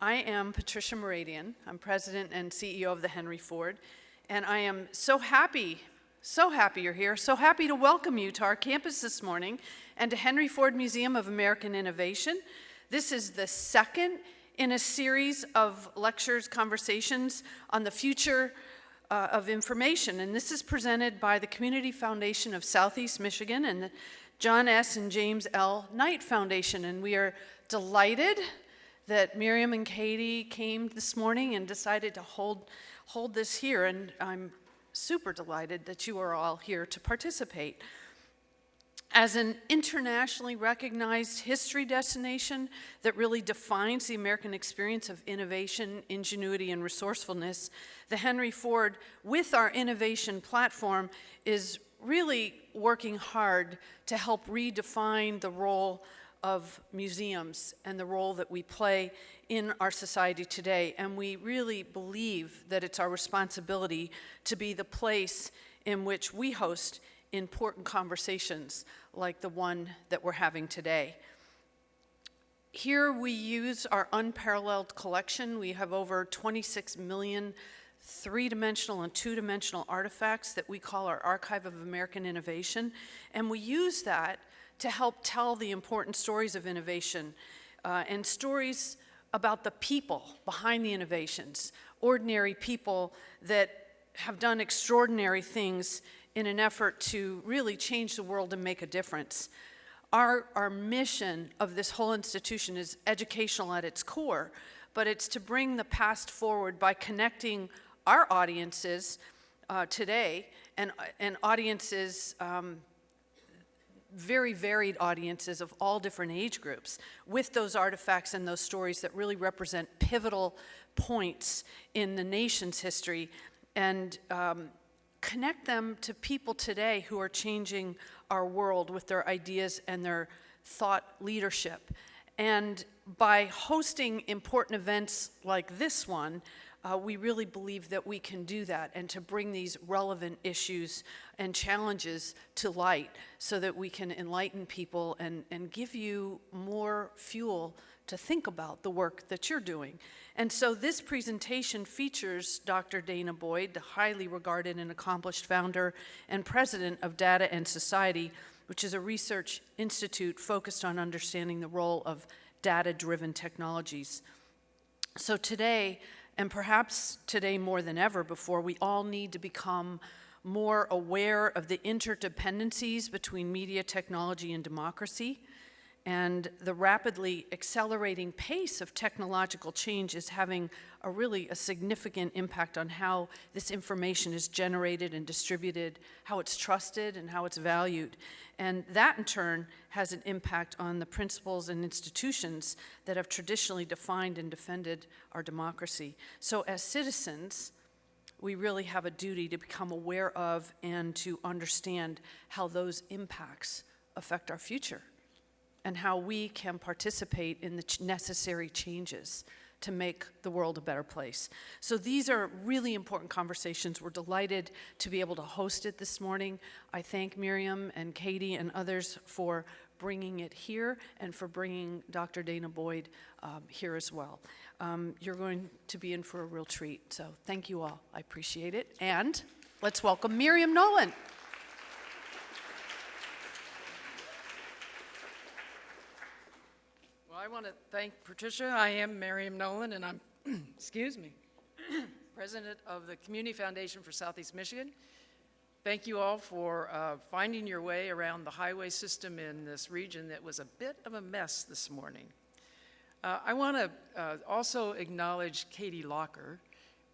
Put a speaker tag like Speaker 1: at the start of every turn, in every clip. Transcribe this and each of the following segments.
Speaker 1: I am Patricia Meridian. I'm president and CEO of the Henry Ford, and I am so happy you're here, so happy to welcome you to our campus this morning and to Henry Ford Museum of American Innovation. This is the second in a series of lectures, conversations on the future of information, and this is presented by the Community Foundation of Southeast Michigan and the John S. and James L. Knight Foundation, and we are delighted that Miriam and Katie came this morning and decided to hold this here, and I'm super delighted that you are all here to participate. As an internationally recognized history destination that really defines the American experience of innovation, ingenuity, and resourcefulness, the Henry Ford, with our innovation platform, is really working hard to help redefine the role of museums and the role that we play in our society today. And we really believe that it's our responsibility to be the place in which we host important conversations like the one that we're having today. Here we use our unparalleled collection. We have over 26 million three-dimensional and two-dimensional artifacts that we call our Archive of American Innovation. And we use that to help tell the important stories of innovation and stories about the people behind the innovations, ordinary people that have done extraordinary things in an effort to really change the world and make a difference. Our mission of this whole institution is educational at its core, but it's to bring the past forward by connecting our audiences today and audiences, very varied audiences of all different age groups, with those artifacts and those stories that really represent pivotal points in the nation's history, and connect them to people today who are changing our world with their ideas and their thought leadership. And by hosting important events like this one, we really believe that we can do that and to bring these relevant issues and challenges to light so that we can enlighten people and give you more fuel to think about the work that you're doing. And so this presentation features Dr. Danah Boyd, the highly regarded and accomplished founder and president of Data and Society, which is a research institute focused on understanding the role of data-driven technologies. So today, and perhaps today more than ever before, we all need to become more aware of the interdependencies between media, technology, and democracy. And the rapidly accelerating pace of technological change is having a significant impact on how this information is generated and distributed, how it's trusted, and how it's valued. And that, in turn, has an impact on the principles and institutions that have traditionally defined and defended our democracy. So as citizens, we really have a duty to become aware of and to understand how those impacts affect our future, and how we can participate in the necessary changes to make the world a better place. So these are really important conversations. We're delighted to be able to host it this morning. I thank Miriam and Katie and others for bringing it here and for bringing Dr. Danah Boyd here as well. You're going to be in for a real treat, so thank you all. I appreciate it. And let's welcome Miriam Noland.
Speaker 2: I want to thank Patricia. I am Miriam Noland, and I'm, excuse me, president of the Community Foundation for Southeast Michigan. Thank you all for finding your way around the highway system in this region that was a bit of a mess this morning. I want to also acknowledge Katie Locker.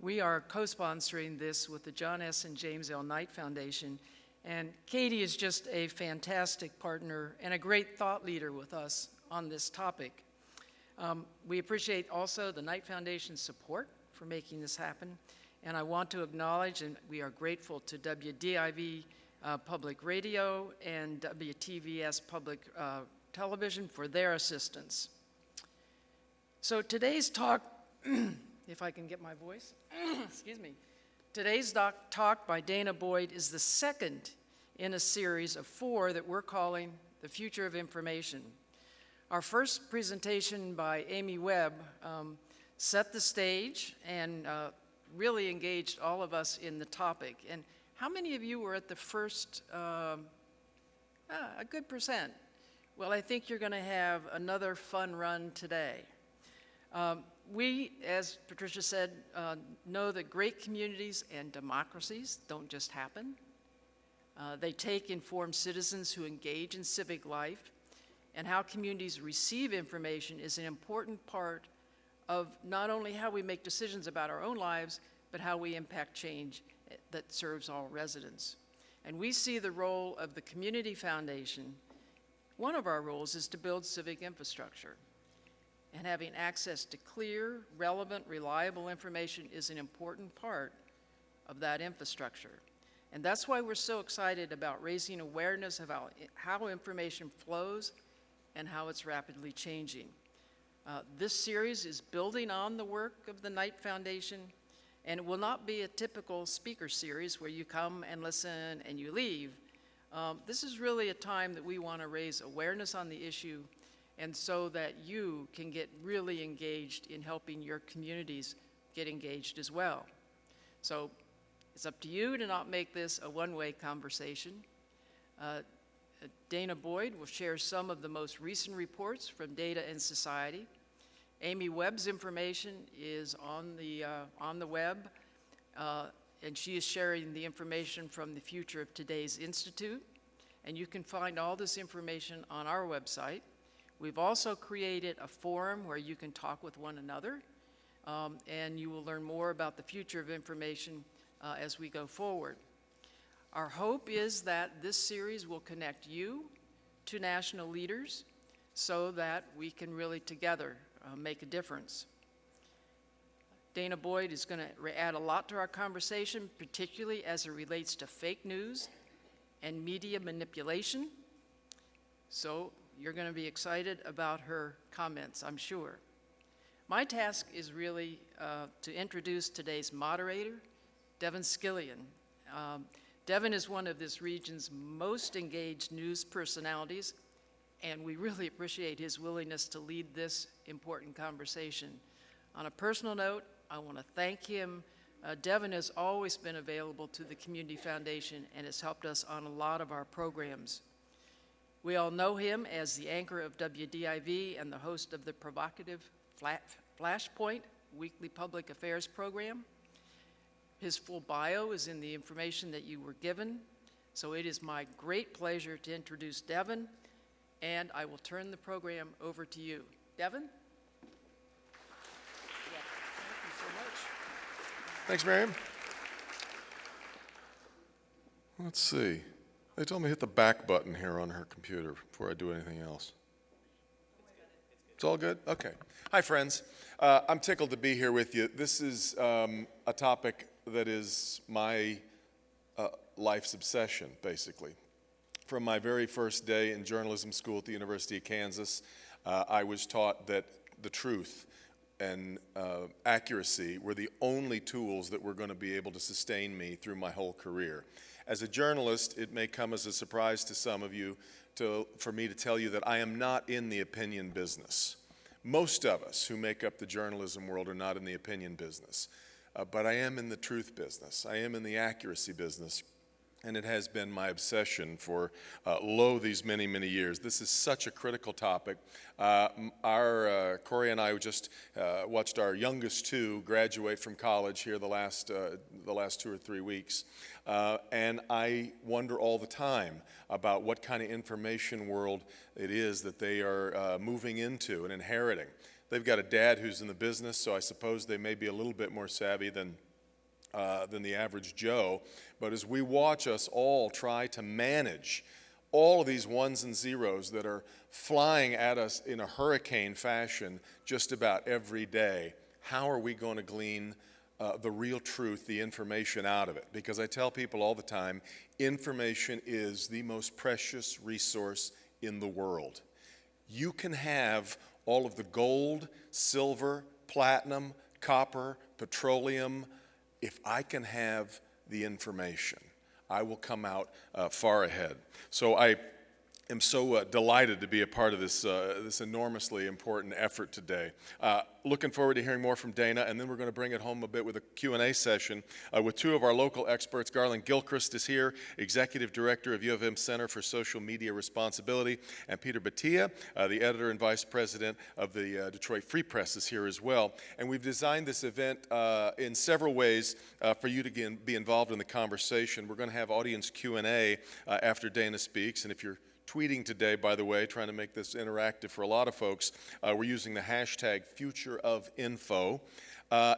Speaker 2: We are co-sponsoring this with the John S. and James L. Knight Foundation, and Katie is just a fantastic partner and a great thought leader with us on this topic. We appreciate also the Knight Foundation's support for making this happen, and I want to acknowledge, and we are grateful to WDIV Public Radio and WTVS Public Television for their assistance. So today's talk, if I can get my voice, excuse me. Today's talk by Danah Boyd is the second in a series of 4 that we're calling The Future of Information. Our first presentation by Amy Webb set the stage and really engaged all of us in the topic. And how many of you were at the first, a good percent? Well, I think you're going to have another fun run today. We, as Patricia said, know that great communities and democracies don't just happen. They take informed citizens who engage in civic life, and how communities receive information is an important part of not only how we make decisions about our own lives, but how we impact change that serves all residents. And we see the role of the Community Foundation. One of our roles is to build civic infrastructure. And having access to clear, relevant, reliable information is an important part of that infrastructure. And that's why we're so excited about raising awareness about how information flows and how it's rapidly changing. This series is building on the work of the Knight Foundation, and it will not be a typical speaker series where you come and listen and you leave. This is really a time that we want to raise awareness on the issue, and so that you can get really engaged in helping your communities get engaged as well. So it's up to you to not make this a one-way conversation. Danah Boyd will share some of the most recent reports from Data and Society. Amy Webb's information is on the web, and she is sharing the information from the Future of Today's Institute, and you can find all this information on our website. We've also created a forum where you can talk with one another, and you will learn more about the future of information as we go forward. Our hope is that this series will connect you to national leaders so that we can really together make a difference. Danah Boyd is going to add a lot to our conversation, particularly as it relates to fake news and media manipulation. So you're going to be excited about her comments, I'm sure. My task is really to introduce today's moderator, Devin Skillian. Devin is one of this region's most engaged news personalities, and we really appreciate his willingness to lead this important conversation. On a personal note, I want to thank him. Devin has always been available to the Community Foundation and has helped us on a lot of our programs. We all know him as the anchor of WDIV and the host of the provocative Flashpoint weekly public affairs program. His full bio is in the information that you were given, so it is my great pleasure to introduce Devin, and I will turn the program over to you. Devin?
Speaker 3: Thank you so much. Thanks, Miriam. Let's see. They told me to hit the back button here on her computer before I do anything else. It's all good? Okay. Hi, friends. I'm tickled to be here with you. This is a topic that is my life's obsession, basically. From my very first day in journalism school at the University of Kansas, I was taught that the truth and accuracy were the only tools that were going to be able to sustain me through my whole career. As a journalist, it may come as a surprise to some of you for me to tell you that I am not in the opinion business. Most of us who make up the journalism world are not in the opinion business. But I am in the truth business. I am in the accuracy business. And it has been my obsession for these many, many years. This is such a critical topic. Corey and I just watched our youngest two graduate from college here the last 2 or 3 weeks. And I wonder all the time about what kind of information world it is that they are moving into and inheriting. They've got a dad who's in the business, so I suppose they may be a little bit more savvy than the average Joe. But as we watch us all try to manage all of these ones and zeros that are flying at us in a hurricane fashion just about every day, how are we going to glean the real truth, the information out of it? Because I tell people all the time, information is the most precious resource in the world. You can have all of the gold, silver, platinum, copper, petroleum. If I can have the information, I will come out far ahead. So I am so delighted to be a part of this enormously important effort today. Looking forward to hearing more from Danah, and then we're going to bring it home a bit with a Q&A session with two of our local experts. Garland Gilchrist is here, Executive Director of U of M Center for Social Media Responsibility, and Peter Batia, the Editor and Vice President of the Detroit Free Press, is here as well. And we've designed this event in several ways for you to be involved in the conversation. We're going to have audience Q&A after Danah speaks, and if you're tweeting today, by the way, trying to make this interactive for a lot of folks, we're using the hashtag #FutureOfInfo.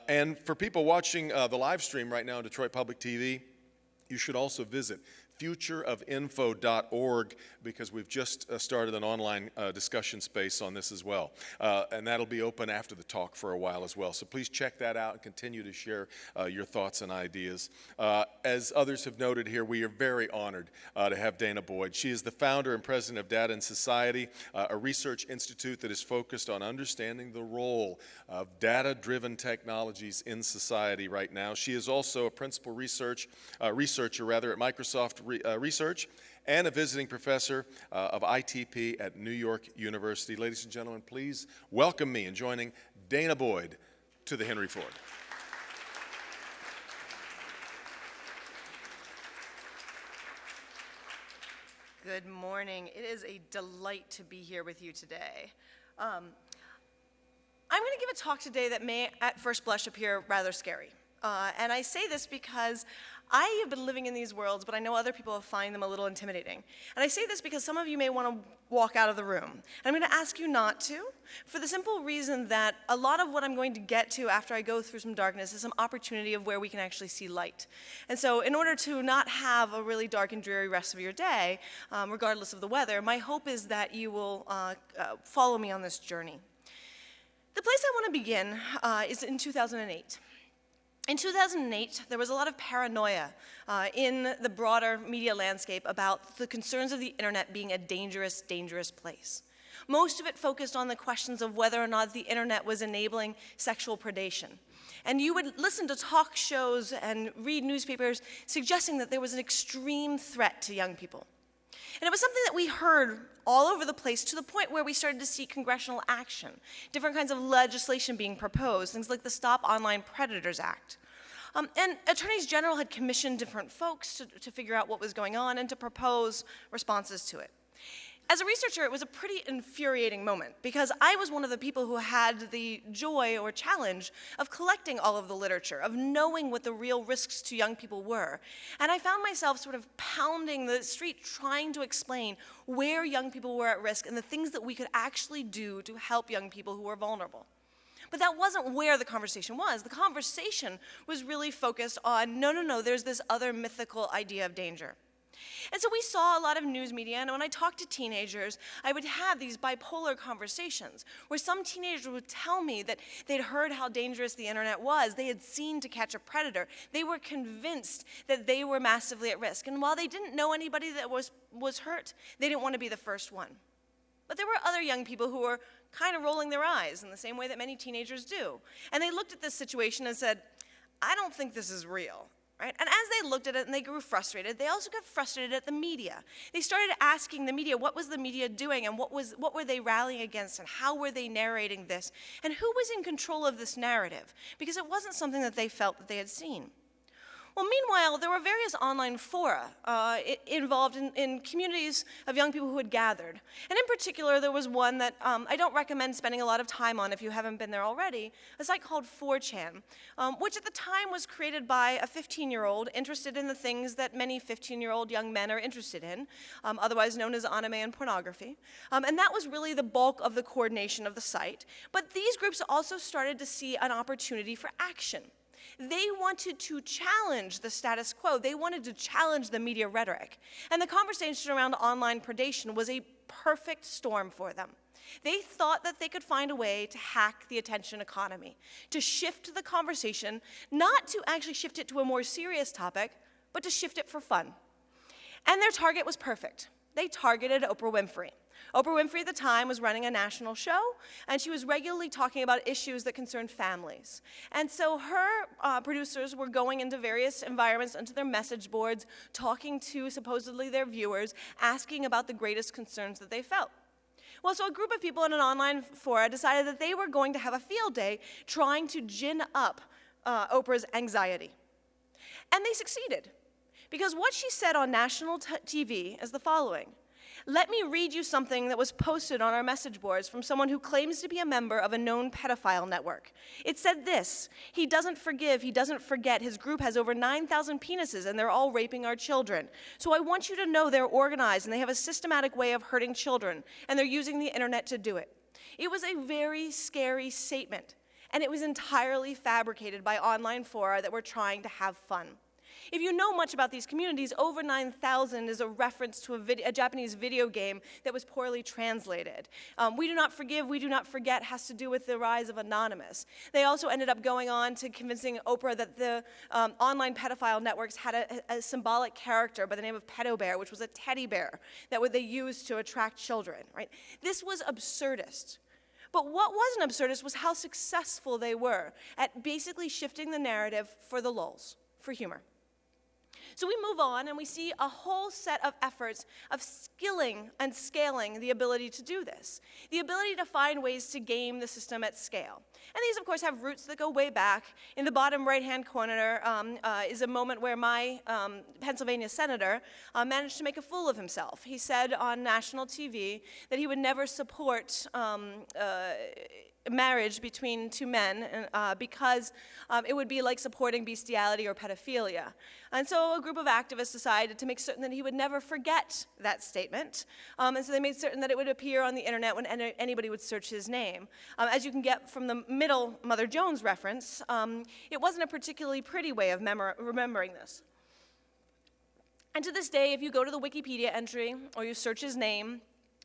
Speaker 3: And for people watching the live stream right now on Detroit Public TV, you should also visit futureofinfo.org, because we've just started an online discussion space on this as well. And that'll be open after the talk for a while as well. So please check that out and continue to share your thoughts and ideas. As others have noted here, we are very honored to have Danah Boyd. She is the founder and president of Data and Society, a research institute that is focused on understanding the role of data-driven technologies in society right now. She is also a principal researcher at Microsoft Research, and a visiting professor of ITP at New York University. Ladies and gentlemen, please welcome me in joining Danah Boyd to the Henry Ford.
Speaker 4: Good morning. It is a delight to be here with you today. I'm going to give a talk today that may at first blush appear rather scary. And I say this because I have been living in these worlds, but I know other people find them a little intimidating. And I say this because some of you may want to walk out of the room. And I'm going to ask you not to, for the simple reason that a lot of what I'm going to get to after I go through some darkness is some opportunity of where we can actually see light. And so in order to not have a really dark and dreary rest of your day, regardless of the weather, my hope is that you will follow me on this journey. The place I want to begin is in 2008. In 2008, there was a lot of paranoia in the broader media landscape about the concerns of the internet being a dangerous, dangerous place. Most of it focused on the questions of whether or not the internet was enabling sexual predation. And you would listen to talk shows and read newspapers suggesting that there was an extreme threat to young people. And it was something that we heard all over the place, to the point where we started to see congressional action, different kinds of legislation being proposed, things like the Stop Online Predators Act. And attorneys general had commissioned different folks to figure out what was going on and to propose responses to it. As a researcher, it was a pretty infuriating moment, because I was one of the people who had the joy or challenge of collecting all of the literature, of knowing what the real risks to young people were. And I found myself sort of pounding the street trying to explain where young people were at risk and the things that we could actually do to help young people who were vulnerable. But that wasn't where the conversation was. The conversation was really focused on, no, there's this other mythical idea of danger. And so we saw a lot of news media, and when I talked to teenagers, I would have these bipolar conversations where some teenagers would tell me that they'd heard how dangerous the internet was, they had seen To Catch a Predator, they were convinced that they were massively at risk. And while they didn't know anybody that was hurt, they didn't want to be the first one. But there were other young people who were kind of rolling their eyes in the same way that many teenagers do. And they looked at this situation and said, I don't think this is real. Right? And as they looked at it and they grew frustrated, they also got frustrated at the media. They started asking the media, what was the media doing, and what were they rallying against, and how were they narrating this, and who was in control of this narrative? Because it wasn't something that they felt that they had seen. Well, meanwhile, there were various online fora involved in communities of young people who had gathered. And in particular, there was one that I don't recommend spending a lot of time on if you haven't been there already, a site called 4chan, which at the time was created by a 15-year-old interested in the things that many 15-year-old young men are interested in, otherwise known as anime and pornography. And that was really the bulk of the coordination of the site. But these groups also started to see an opportunity for action. They wanted to challenge the status quo. They wanted to challenge the media rhetoric. And the conversation around online predation was a perfect storm for them. They thought that they could find a way to hack the attention economy, to shift the conversation, not to actually shift it to a more serious topic, but to shift it for fun. And their target was perfect. They targeted Oprah Winfrey. Oprah Winfrey at the time was running a national show, and she was regularly talking about issues that concerned families. And so her producers were going into various environments, into their message boards, talking to supposedly their viewers, asking about the greatest concerns that they felt. Well, so a group of people in an online forum decided that they were going to have a field day trying to gin up Oprah's anxiety. And they succeeded, because what she said on national TV is the following. Let me read you something that was posted on our message boards from someone who claims to be a member of a known pedophile network. It said this: he doesn't forgive, he doesn't forget, his group has over 9,000 penises and they're all raping our children. So I want you to know they're organized and they have a systematic way of hurting children, and they're using the internet to do it. It was a very scary statement, and it was entirely fabricated by online fora that were trying to have fun. If you know much about these communities, over 9,000 is a reference to a Japanese video game that was poorly translated. We do not forgive, we do not forget has to do with the rise of Anonymous. They also ended up going on to convincing Oprah that the online pedophile networks had a symbolic character by the name of Pedo Bear, which was a teddy bear that they used to attract children, right? This was absurdist. But what wasn't absurdist was how successful they were at basically shifting the narrative for the lulz, for humor. So we move on and we see a whole set of efforts of skilling and scaling the ability to do this, the ability to find ways to game the system at scale. And these, of course, have roots that go way back. In the bottom right-hand corner is a moment where my Pennsylvania senator managed to make a fool of himself. He said on national TV that he would never support marriage between two men because it would be like supporting bestiality or pedophilia. And so a group of activists decided to make certain that he would never forget that statement. And so they made certain that it would appear on the internet when anybody would search his name. As you can get from the middle Mother Jones reference, it wasn't a particularly pretty way of remembering this. And to this day, if you go to the Wikipedia entry or you search his name,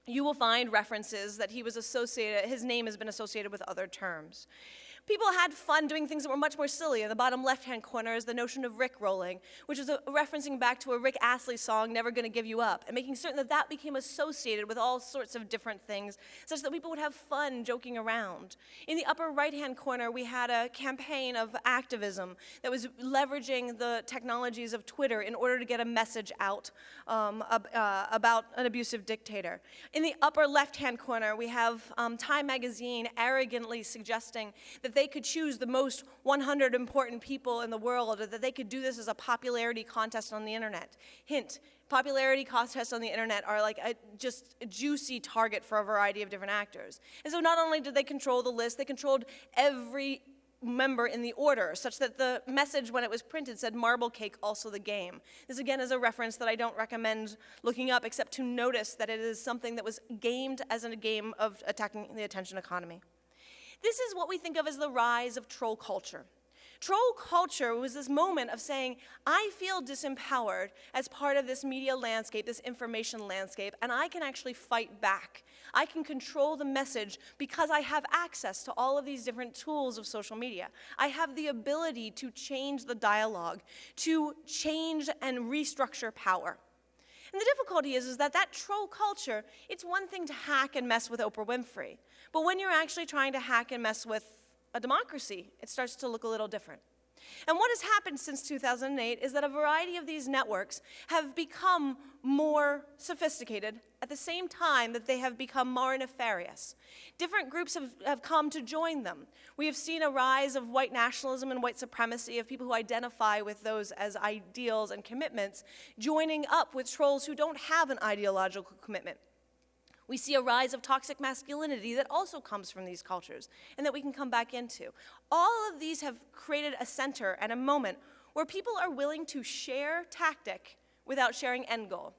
Speaker 4: you will find references that his name has been associated with other terms. People had fun doing things that were much more silly. In the bottom left-hand corner is the notion of Rickrolling, which is referencing back to a Rick Astley song, Never Gonna Give You Up, and making certain that that became associated with all sorts of different things, such that people would have fun joking around. In the upper right-hand corner, we had a campaign of activism that was leveraging the technologies of Twitter in order to get a message out about an abusive dictator. In the upper left-hand corner, we have Time magazine arrogantly suggesting that they could choose the most 100 important people in the world, or that they could do this as a popularity contest on the internet. Hint, popularity contests on the internet are like just a juicy target for a variety of different actors. And so not only did they control the list, they controlled every member in the order, such that the message when it was printed said marble cake, also the game. This again is a reference that I don't recommend looking up, except to notice that it is something that was gamed as a game of attacking the attention economy. This is what we think of as the rise of troll culture. Troll culture was this moment of saying, I feel disempowered as part of this media landscape, this information landscape, and I can actually fight back. I can control the message because I have access to all of these different tools of social media. I have the ability to change the dialogue, to change and restructure power. And the difficulty is that troll culture, it's one thing to hack and mess with Oprah Winfrey. But when you're actually trying to hack and mess with a democracy, it starts to look a little different. And what has happened since 2008 is that a variety of these networks have become more sophisticated at the same time that they have become more nefarious. Different groups have come to join them. We have seen a rise of white nationalism and white supremacy, of people who identify with those as ideals and commitments, joining up with trolls who don't have an ideological commitment. We see a rise of toxic masculinity that also comes from these cultures and that we can come back into. All of these have created a center and a moment where people are willing to share tactic without sharing end goal,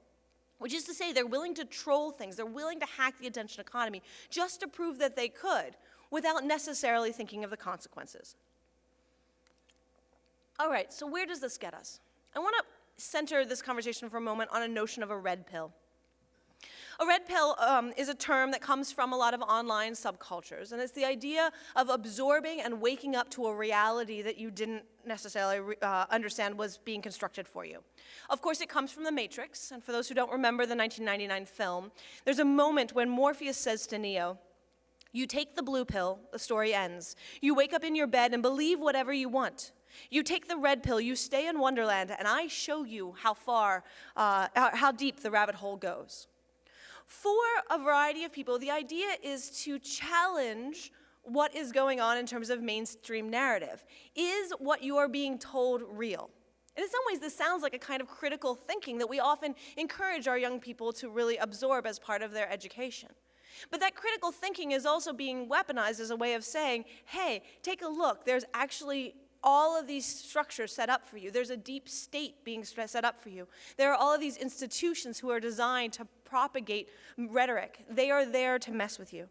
Speaker 4: which is to say they're willing to troll things, they're willing to hack the attention economy just to prove that they could without necessarily thinking of the consequences. All right, so where does this get us? I want to center this conversation for a moment on a notion of a red pill. A red pill is a term that comes from a lot of online subcultures, and it's the idea of absorbing and waking up to a reality that you didn't necessarily understand was being constructed for you. Of course, it comes from The Matrix, and for those who don't remember the 1999 film, there's a moment when Morpheus says to Neo, "You take the blue pill, the story ends. You wake up in your bed and believe whatever you want. You take the red pill, you stay in Wonderland, and I show you how deep the rabbit hole goes." For a variety of people, the idea is to challenge what is going on in terms of mainstream narrative. Is what you are being told real? And in some ways, this sounds like a kind of critical thinking that we often encourage our young people to really absorb as part of their education. But that critical thinking is also being weaponized as a way of saying, hey, take a look, there's actually all of these structures set up for you. There's a deep state being set up for you. There are all of these institutions who are designed to propagate rhetoric. They are there to mess with you.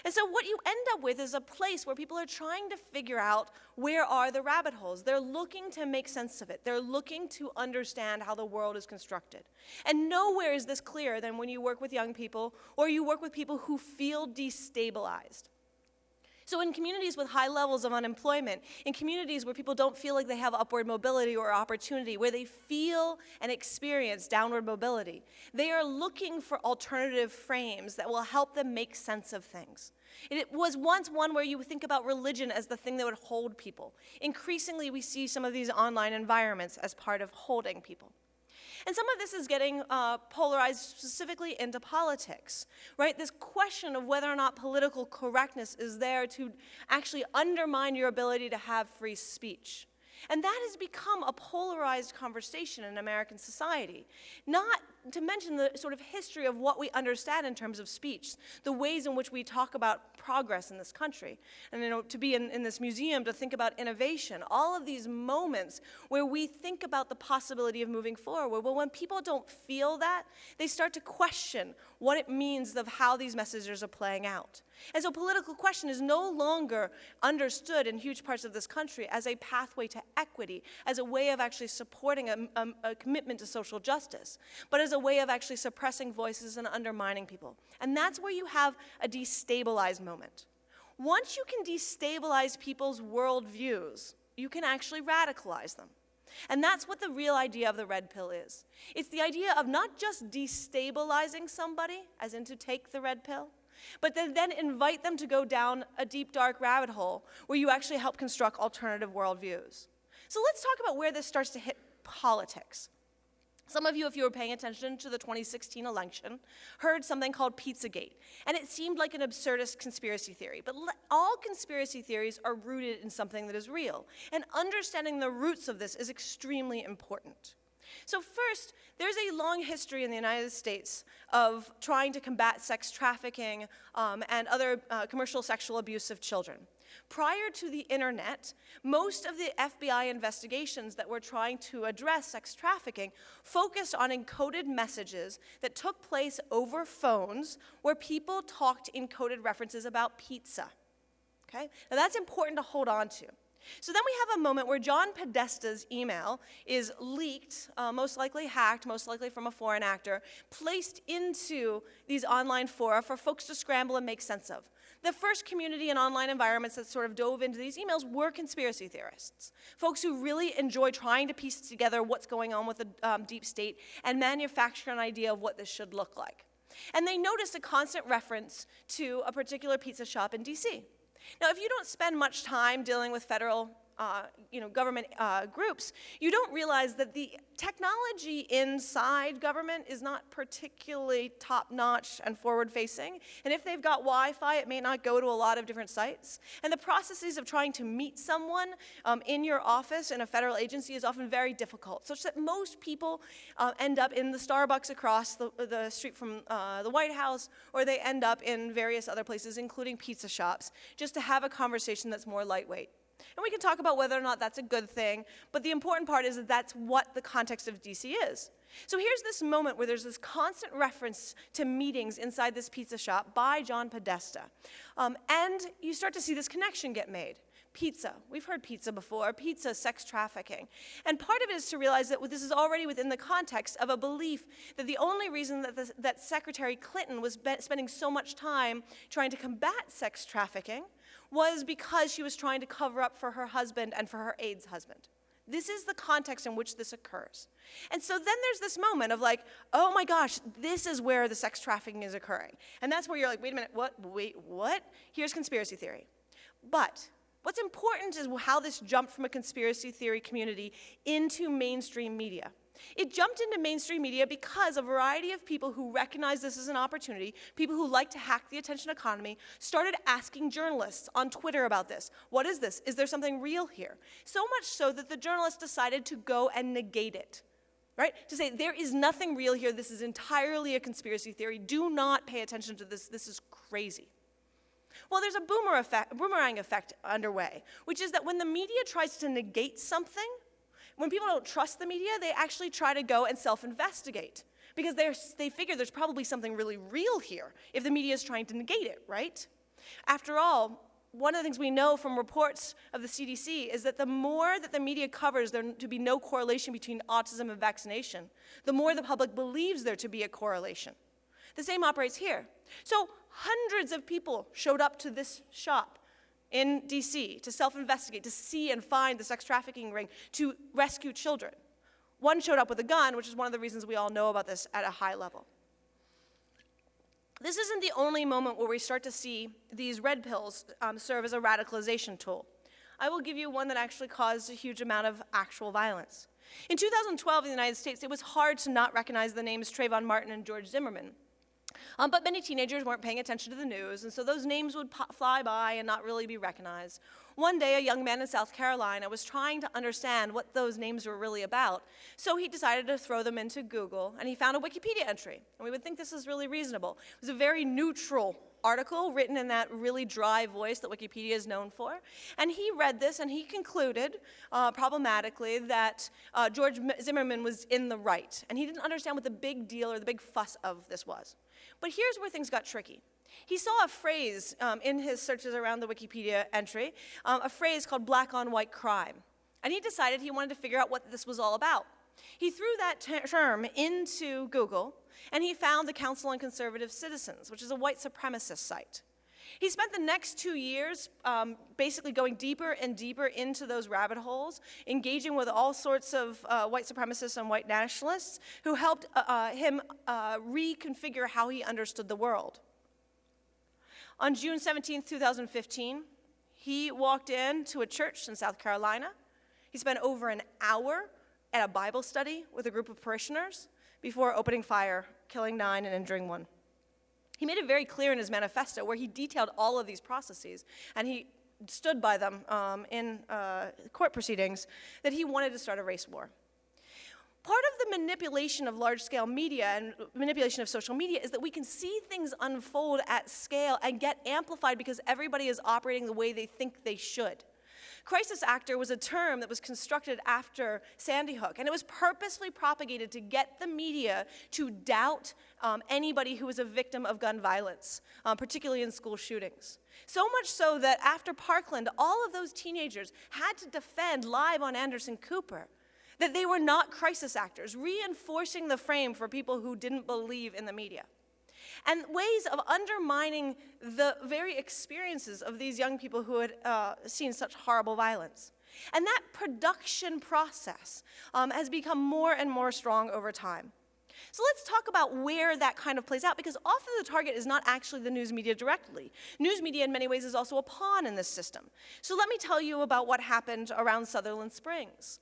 Speaker 4: And so what you end up with is a place where people are trying to figure out where are the rabbit holes. They're looking to make sense of it. They're looking to understand how the world is constructed. And nowhere is this clearer than when you work with young people or you work with people who feel destabilized. So in communities with high levels of unemployment, in communities where people don't feel like they have upward mobility or opportunity, where they feel and experience downward mobility, they are looking for alternative frames that will help them make sense of things. It was once one where you think about religion as the thing that would hold people. Increasingly, we see some of these online environments as part of holding people. And some of this is getting polarized specifically into politics, right? This question of whether or not political correctness is there to actually undermine your ability to have free speech. And that has become a polarized conversation in American society, not to mention the sort of history of what we understand in terms of speech, the ways in which we talk about progress in this country. And to be in this museum, to think about innovation, all of these moments where we think about the possibility of moving forward. Well, when people don't feel that, they start to question what it means of how these messages are playing out. And so political question is no longer understood in huge parts of this country as a pathway to equity, as a way of actually supporting a commitment to social justice, but as a way of actually suppressing voices and undermining people. And that's where you have a destabilized moment. Once you can destabilize people's worldviews, you can actually radicalize them. And that's what the real idea of the red pill is. It's the idea of not just destabilizing somebody, as in to take the red pill, but then invite them to go down a deep, dark rabbit hole where you actually help construct alternative worldviews. So let's talk about where this starts to hit politics. Some of you, if you were paying attention to the 2016 election, heard something called Pizzagate, and it seemed like an absurdist conspiracy theory. But all conspiracy theories are rooted in something that is real, and understanding the roots of this is extremely important. So first, there's a long history in the United States of trying to combat sex trafficking and other commercial sexual abuse of children. Prior to the internet, most of the FBI investigations that were trying to address sex trafficking focused on encoded messages that took place over phones where people talked encoded references about pizza. Okay? Now that's important to hold on to. So then we have a moment where John Podesta's email is leaked, most likely hacked, most likely from a foreign actor, placed into these online fora for folks to scramble and make sense of. The first community and online environments that sort of dove into these emails were conspiracy theorists, folks who really enjoy trying to piece together what's going on with the deep state and manufacture an idea of what this should look like. And they noticed a constant reference to a particular pizza shop in DC. Now, if you don't spend much time dealing with federal government groups, you don't realize that the technology inside government is not particularly top-notch and forward-facing. And if they've got Wi-Fi, it may not go to a lot of different sites. And the processes of trying to meet someone in your office in a federal agency is often very difficult, such that most people end up in the Starbucks across the street from the White House, or they end up in various other places, including pizza shops, just to have a conversation that's more lightweight. And we can talk about whether or not that's a good thing, but the important part is that that's what the context of DC is. So here's this moment where there's this constant reference to meetings inside this pizza shop by John Podesta. And you start to see this connection get made. pizza. We've heard pizza before, pizza, sex trafficking. And part of it is to realize that this is already within the context of a belief that the only reason that Secretary Clinton was spending so much time trying to combat sex trafficking was because she was trying to cover up for her husband and for her AIDS husband. This is the context in which this occurs. And so then there's this moment of like, oh my gosh, this is where the sex trafficking is occurring. And that's where you're like, wait a minute, what? Here's conspiracy theory. But what's important is how this jumped from a conspiracy theory community into mainstream media. It jumped into mainstream media because a variety of people who recognize this as an opportunity, people who like to hack the attention economy, started asking journalists on Twitter about this. What is this? Is there something real here? So much so that the journalists decided to go and negate it, right? To say, there is nothing real here. This is entirely a conspiracy theory. Do not pay attention to this. This is crazy. Well, there's a boomerang effect underway, which is that when the media tries to negate something, when people don't trust the media, they actually try to go and self-investigate because they figure there's probably something really real here if the media is trying to negate it, right? After all, one of the things we know from reports of the CDC is that the more that the media covers there to be no correlation between autism and vaccination, the more the public believes there to be a correlation. The same operates here. So hundreds of people showed up to this shop in DC to self-investigate, to see and find the sex trafficking ring, to rescue children. One showed up with a gun, which is one of the reasons we all know about this at a high level. This isn't the only moment where we start to see these red pills serve as a radicalization tool. I will give you one that actually caused a huge amount of actual violence. In 2012 in the United States, it was hard to not recognize the names Trayvon Martin and George Zimmerman. But many teenagers weren't paying attention to the news, and so those names would fly by and not really be recognized. One day, a young man in South Carolina was trying to understand what those names were really about, so he decided to throw them into Google, and he found a Wikipedia entry. And we would think this is really reasonable. It was a very neutral article written in that really dry voice that Wikipedia is known for. And he read this, and he concluded, problematically, that George Zimmerman was in the right. And he didn't understand what the big deal or the big fuss of this was. But here's where things got tricky. He saw a phrase in his searches around the Wikipedia entry, a phrase called black on white crime. And he decided he wanted to figure out what this was all about. He threw that term into Google, and he found the Council on Conservative Citizens, which is a white supremacist site. He spent the next 2 years basically going deeper and deeper into those rabbit holes, engaging with all sorts of white supremacists and white nationalists who helped him reconfigure how he understood the world. On June 17, 2015, he walked into a church in South Carolina. He spent over an hour at a Bible study with a group of parishioners before opening fire, killing 9 and injuring 1. He made it very clear in his manifesto where he detailed all of these processes, and he stood by them in court proceedings, that he wanted to start a race war. Part of the manipulation of large-scale media and manipulation of social media is that we can see things unfold at scale and get amplified because everybody is operating the way they think they should. Crisis actor was a term that was constructed after Sandy Hook, and it was purposely propagated to get the media to doubt anybody who was a victim of gun violence, particularly in school shootings. So much so that after Parkland, all of those teenagers had to defend live on Anderson Cooper that they were not crisis actors, reinforcing the frame for people who didn't believe in the media. And ways of undermining the very experiences of these young people who had seen such horrible violence. And that production process has become more and more strong over time. So let's talk about where that kind of plays out, because often the target is not actually the news media directly. News media in many ways is also a pawn in this system. So let me tell you about what happened around Sutherland Springs.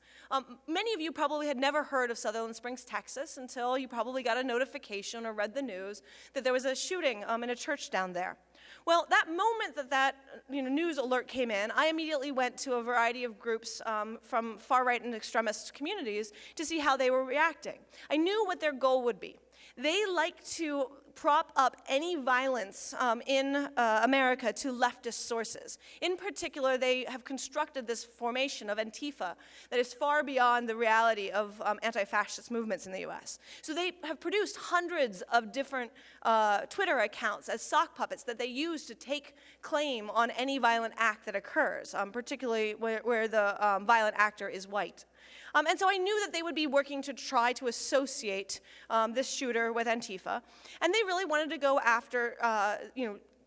Speaker 4: Many of you probably had never heard of Sutherland Springs, Texas, until you probably got a notification or read the news that there was a shooting in a church down there. Well, that moment that news alert came in, I immediately went to a variety of groups from far-right and extremist communities to see how they were reacting. I knew what their goal would be. They like to prop up any violence in America to leftist sources. In particular, they have constructed this formation of Antifa that is far beyond the reality of anti-fascist movements in the US. So they have produced hundreds of different Twitter accounts as sock puppets that they use to take claim on any violent act that occurs, particularly where the violent actor is white. And so I knew that they would be working to try to associate this shooter with Antifa, and they really wanted to go after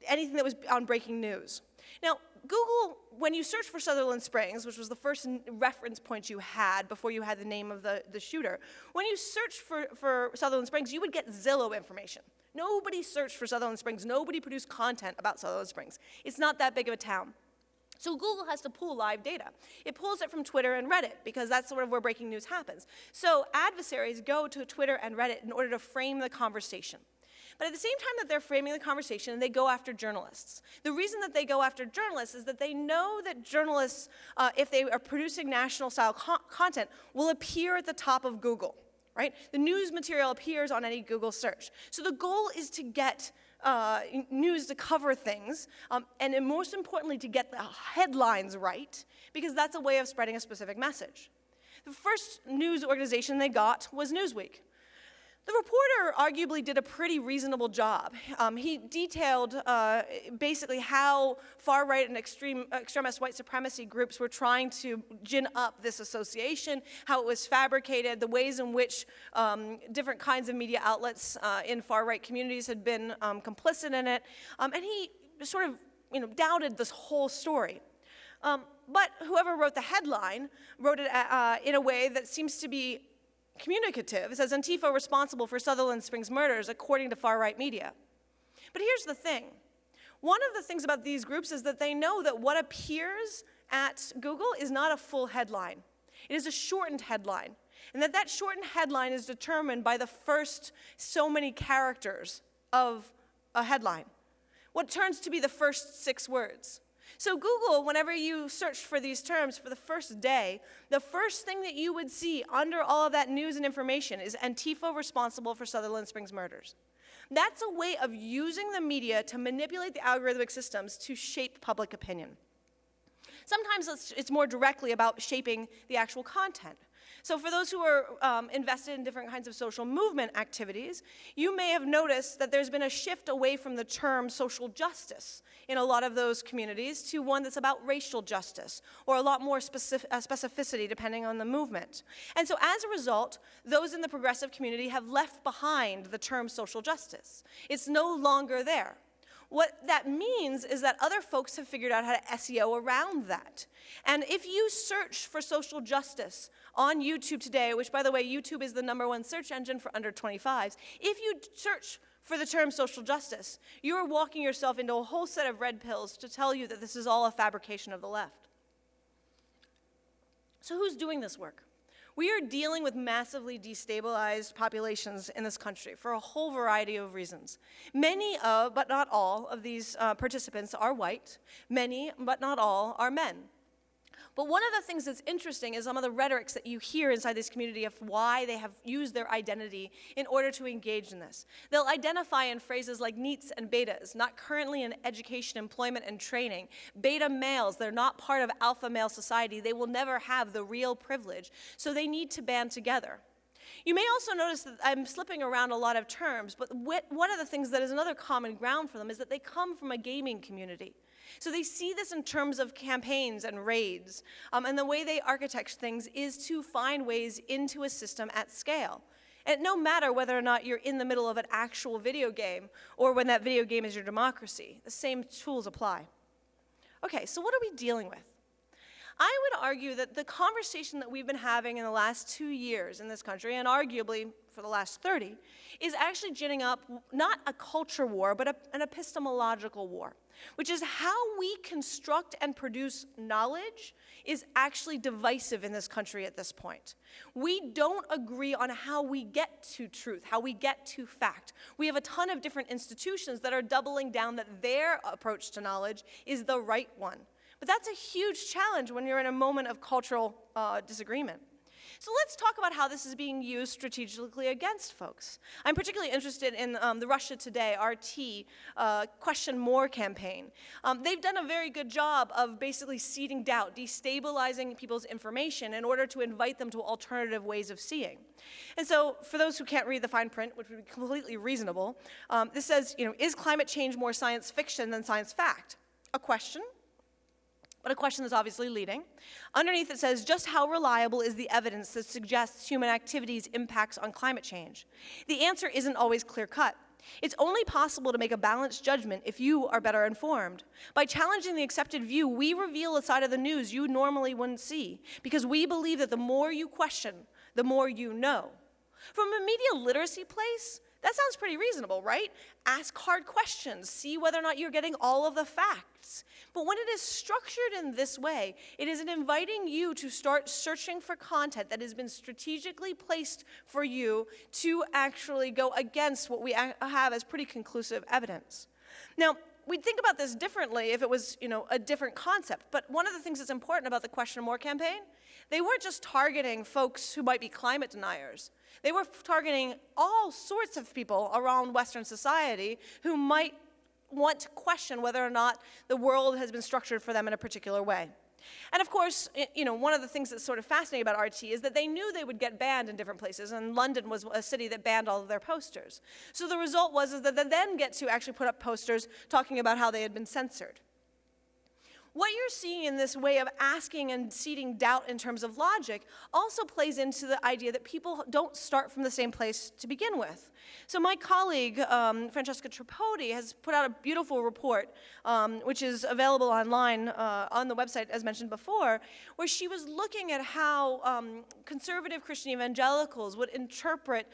Speaker 4: anything that was on breaking news. Now, Google, when you search for Sutherland Springs, which was the first reference point you had before you had the name of the shooter, when you searched for Sutherland Springs, you would get Zillow information. Nobody searched for Sutherland Springs. Nobody produced content about Sutherland Springs. It's not that big of a town. So Google has to pull live data. It pulls it from Twitter and Reddit because that's sort of where breaking news happens. So adversaries go to Twitter and Reddit in order to frame the conversation. But at the same time that they're framing the conversation, they go after journalists. The reason that they go after journalists is that they know that journalists, if they are producing national-style content, will appear at the top of Google, right? The news material appears on any Google search. So the goal is to get news to cover things, and most importantly, to get the headlines right, because that's a way of spreading a specific message. The first news organization they got was Newsweek. The reporter arguably did a pretty reasonable job. He detailed basically how far-right and extremist white supremacy groups were trying to gin up this association, how it was fabricated, the ways in which different kinds of media outlets in far-right communities had been complicit in it, and he sort of doubted this whole story. But whoever wrote the headline wrote it in a way that seems to be communicative. It says, Antifa responsible for Sutherland Springs murders, according to far-right media. But here's the thing. One of the things about these groups is that they know that what appears at Google is not a full headline. It is a shortened headline. And that shortened headline is determined by the first so many characters of a headline, what turns to be the first 6 words. So Google, whenever you search for these terms for the first day, the first thing that you would see under all of that news and information is Antifa responsible for Sutherland Springs murders. That's a way of using the media to manipulate the algorithmic systems to shape public opinion. Sometimes it's more directly about shaping the actual content. So for those who are invested in different kinds of social movement activities, you may have noticed that there's been a shift away from the term social justice in a lot of those communities to one that's about racial justice, or a lot more specificity depending on the movement. And so as a result, those in the progressive community have left behind the term social justice. It's no longer there. What that means is that other folks have figured out how to SEO around that. And if you search for social justice on YouTube today, which, by the way, YouTube is the #1 search engine for under 25s, if you search for the term social justice, you're walking yourself into a whole set of red pills to tell you that this is all a fabrication of the left. So who's doing this work? We are dealing with massively destabilized populations in this country for a whole variety of reasons. Many of, but not all, of these participants are white. Many, but not all, are men. But one of the things that's interesting is some of the rhetorics that you hear inside this community of why they have used their identity in order to engage in this. They'll identify in phrases like NEETs and betas, not currently in education, employment, and training. Beta males, they're not part of alpha male society. They will never have the real privilege, so they need to band together. You may also notice that I'm slipping around a lot of terms, but one of the things that is another common ground for them is that they come from a gaming community. So they see this in terms of campaigns and raids, and the way they architect things is to find ways into a system at scale. And no matter whether or not you're in the middle of an actual video game or when that video game is your democracy, the same tools apply. Okay, so what are we dealing with? I would argue that the conversation that we've been having in the last 2 years in this country, and arguably for the last 30, is actually ginning up not a culture war, but an epistemological war, which is how we construct and produce knowledge is actually divisive in this country at this point. We don't agree on how we get to truth, how we get to fact. We have a ton of different institutions that are doubling down that their approach to knowledge is the right one. But that's a huge challenge when you're in a moment of cultural disagreement. So let's talk about how this is being used strategically against folks. I'm particularly interested in the Russia Today, RT, Question More campaign. They've done a very good job of basically seeding doubt, destabilizing people's information in order to invite them to alternative ways of seeing. And so for those who can't read the fine print, which would be completely reasonable, this says, is climate change more science fiction than science fact? A question. But a question that's obviously leading. Underneath it says, just how reliable is the evidence that suggests human activities' impacts on climate change? The answer isn't always clear-cut. It's only possible to make a balanced judgment if you are better informed. By challenging the accepted view, we reveal a side of the news you normally wouldn't see, because we believe that the more you question, the more you know. From a media literacy place, that sounds pretty reasonable, right? Ask hard questions, see whether or not you're getting all of the facts. But when it is structured in this way, it is inviting you to start searching for content that has been strategically placed for you to actually go against what we have as pretty conclusive evidence. Now, we'd think about this differently if it was, a different concept. But one of the things that's important about the Question More campaign, they weren't just targeting folks who might be climate deniers. They were targeting all sorts of people around Western society who might want to question whether or not the world has been structured for them in a particular way. And of course, one of the things that's sort of fascinating about RT is that they knew they would get banned in different places, and London was a city that banned all of their posters. So the result was that they then get to actually put up posters talking about how they had been censored. What you're seeing in this way of asking and seeding doubt in terms of logic also plays into the idea that people don't start from the same place to begin with. So my colleague, Francesca Tripodi, has put out a beautiful report, which is available online on the website, as mentioned before, where she was looking at how conservative Christian evangelicals would interpret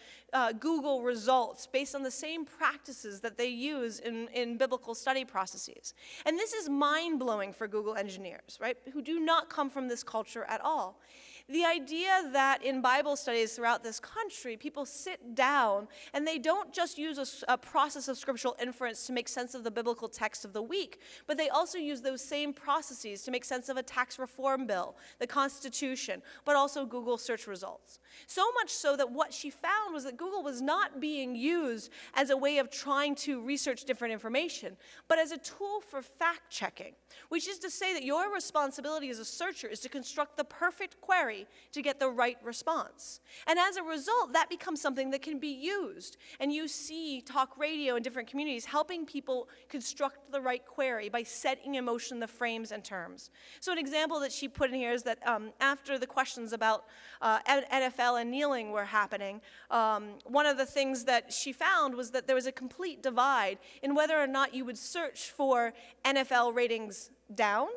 Speaker 4: Google results based on the same practices that they use in biblical study processes. And this is mind-blowing for Google engineers, right, who do not come from this culture at all. The idea that in Bible studies throughout this country, people sit down and they don't just use a process of scriptural inference to make sense of the biblical text of the week, but they also use those same processes to make sense of a tax reform bill, the Constitution, but also Google search results. So much so that what she found was that Google was not being used as a way of trying to research different information, but as a tool for fact-checking, which is to say that your responsibility as a searcher is to construct the perfect query to get the right response. And as a result, that becomes something that can be used. And you see talk radio in different communities helping people construct the right query by setting in motion the frames and terms. So an example that she put in here is that after the questions about NFL and kneeling were happening, one of the things that she found was that there was a complete divide in whether or not you would search for NFL ratings down,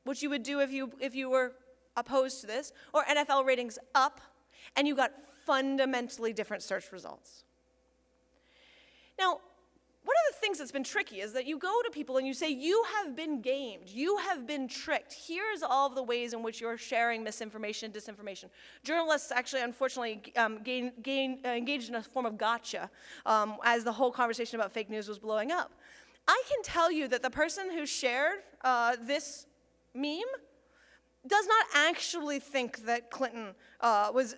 Speaker 4: which you would do if you were opposed to this, or NFL ratings up, and you got fundamentally different search results. Now, one of the things that's been tricky is that you go to people and you say, you have been gamed, you have been tricked. Here's all of the ways in which you're sharing misinformation, disinformation. Journalists actually, unfortunately, engaged in a form of gotcha as the whole conversation about fake news was blowing up. I can tell you that the person who shared this meme does not actually think that Clinton was,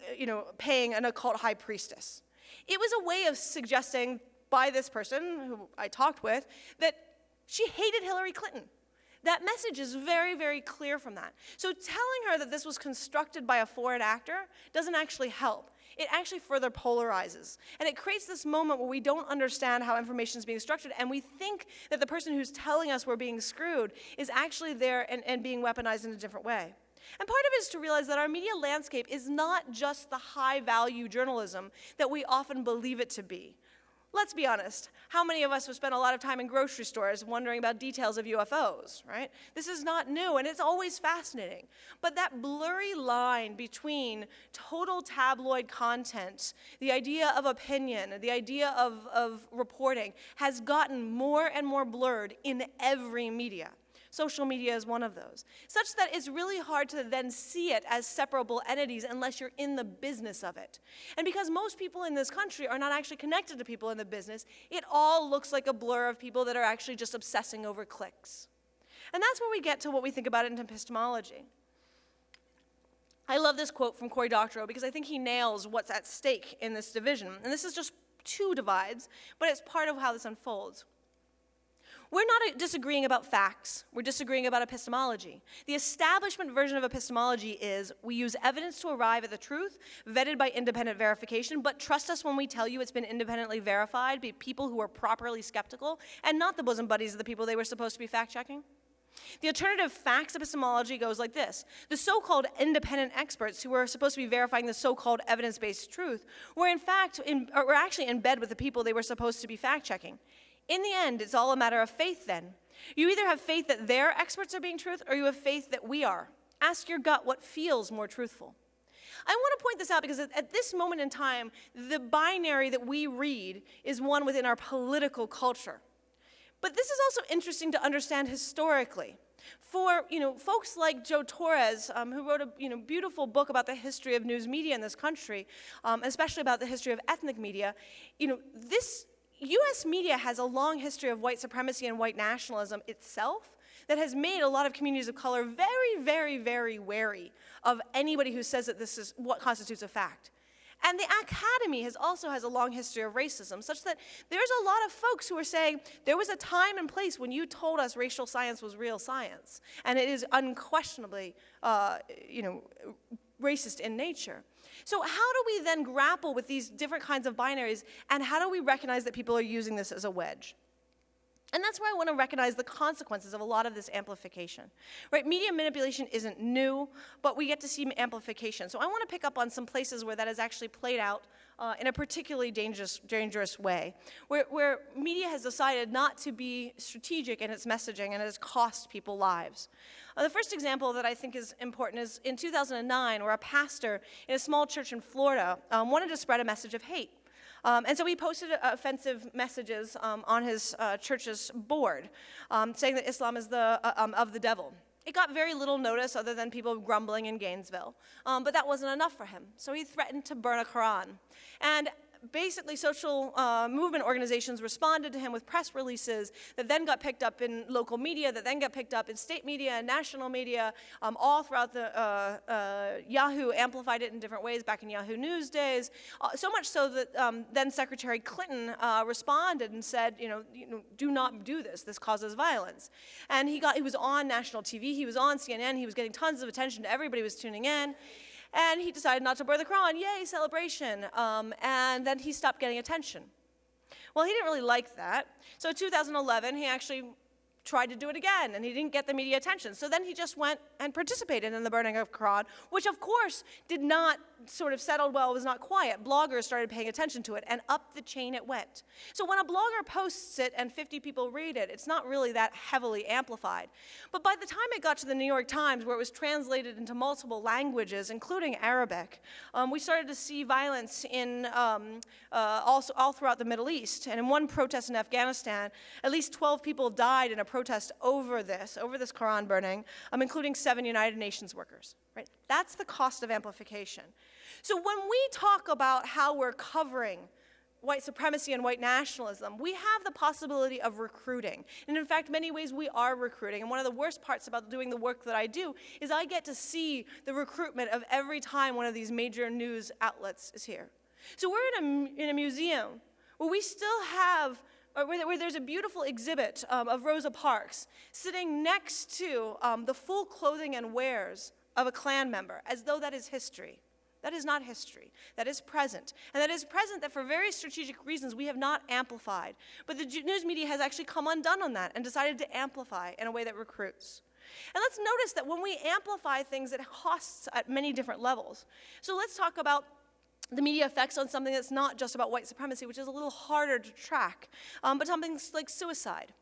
Speaker 4: paying an occult high priestess. It was a way of suggesting by this person who I talked with that she hated Hillary Clinton. That message is very, very clear from that. So telling her that this was constructed by a foreign actor doesn't actually help. It actually further polarizes. And it creates this moment where we don't understand how information is being structured, and we think that the person who's telling us we're being screwed is actually there and being weaponized in a different way. And part of it is to realize that our media landscape is not just the high-value journalism that we often believe it to be. Let's be honest. How many of us have spent a lot of time in grocery stores wondering about details of UFOs, right? This is not new, and it's always fascinating. But that blurry line between total tabloid content, the idea of opinion, the idea of reporting, has gotten more and more blurred in every media. Social media is one of those, such that it's really hard to then see it as separable entities unless you're in the business of it. And because most people in this country are not actually connected to people in the business, it all looks like a blur of people that are actually just obsessing over clicks. And that's where we get to what we think about it in epistemology. I love this quote from Cory Doctorow because I think he nails what's at stake in this division. And this is just two divides, but it's part of how this unfolds. We're not disagreeing about facts. We're disagreeing about epistemology. The establishment version of epistemology is we use evidence to arrive at the truth, vetted by independent verification, but trust us when we tell you it's been independently verified by people who are properly skeptical and not the bosom buddies of the people they were supposed to be fact-checking. The alternative facts epistemology goes like this. The so-called independent experts who were supposed to be verifying the so-called evidence-based truth were actually in bed with the people they were supposed to be fact-checking. In the end, it's all a matter of faith then. You either have faith that their experts are being truth, or you have faith that we are. Ask your gut what feels more truthful. I want to point this out because at this moment in time, the binary that we read is one within our political culture. But this is also interesting to understand historically. For folks like Joe Torres, who wrote a beautiful book about the history of news media in this country, especially about the history of ethnic media, this U.S. media has a long history of white supremacy and white nationalism itself that has made a lot of communities of color very, very, very wary of anybody who says that this is what constitutes a fact. And the academy also has a long history of racism, such that there's a lot of folks who are saying there was a time and place when you told us racial science was real science, and it is unquestionably, racist in nature. So how do we then grapple with these different kinds of binaries, and how do we recognize that people are using this as a wedge? And that's where I want to recognize the consequences of a lot of this amplification. Right? Media manipulation isn't new, but we get to see amplification. So I want to pick up on some places where that has actually played out in a particularly dangerous way, where media has decided not to be strategic in its messaging and it has cost people lives. The first example that I think is important is in 2009, where a pastor in a small church in Florida wanted to spread a message of hate. And so he posted offensive messages on his church's board, saying that Islam is of the devil. It got very little notice other than people grumbling in Gainesville, but that wasn't enough for him. So he threatened to burn a Quran. And basically, social movement organizations responded to him with press releases that then got picked up in local media, that then got picked up in state media and national media, all throughout the Yahoo amplified it in different ways back in Yahoo News days, so much so that then Secretary Clinton responded and said, do not do this. This causes violence. And he was on national TV. He was on CNN. He was getting tons of attention. Everybody was tuning in. And he decided not to burn the Quran. Yay, celebration. And then he stopped getting attention. Well, he didn't really like that. So in 2011, he actually tried to do it again, and he didn't get the media attention. So then he just went and participated in the burning of Quran, which of course did not sort of settle well, was not quiet. Bloggers started paying attention to it, and up the chain it went. So when a blogger posts it and 50 people read it, it's not really that heavily amplified. But by the time it got to the New York Times, where it was translated into multiple languages, including Arabic, we started to see violence in all throughout the Middle East. And in one protest in Afghanistan, at least 12 people died in a protest over this Quran burning, including 7 United Nations workers. Right? That's the cost of amplification. So when we talk about how we're covering white supremacy and white nationalism, we have the possibility of recruiting. And in fact, many ways we are recruiting. And one of the worst parts about doing the work that I do is I get to see the recruitment of every time one of these major news outlets is here. So we're in a museum where we still have where there's a beautiful exhibit of Rosa Parks sitting next to the full clothing and wares of a Klan member, as though that is history. That is not history. That is present. And that is present that for very strategic reasons we have not amplified. But the news media has actually come undone on that and decided to amplify in a way that recruits. And let's notice that when we amplify things, it costs at many different levels. So let's talk about the media effects on something that's not just about white supremacy, which is a little harder to track, but something like suicide.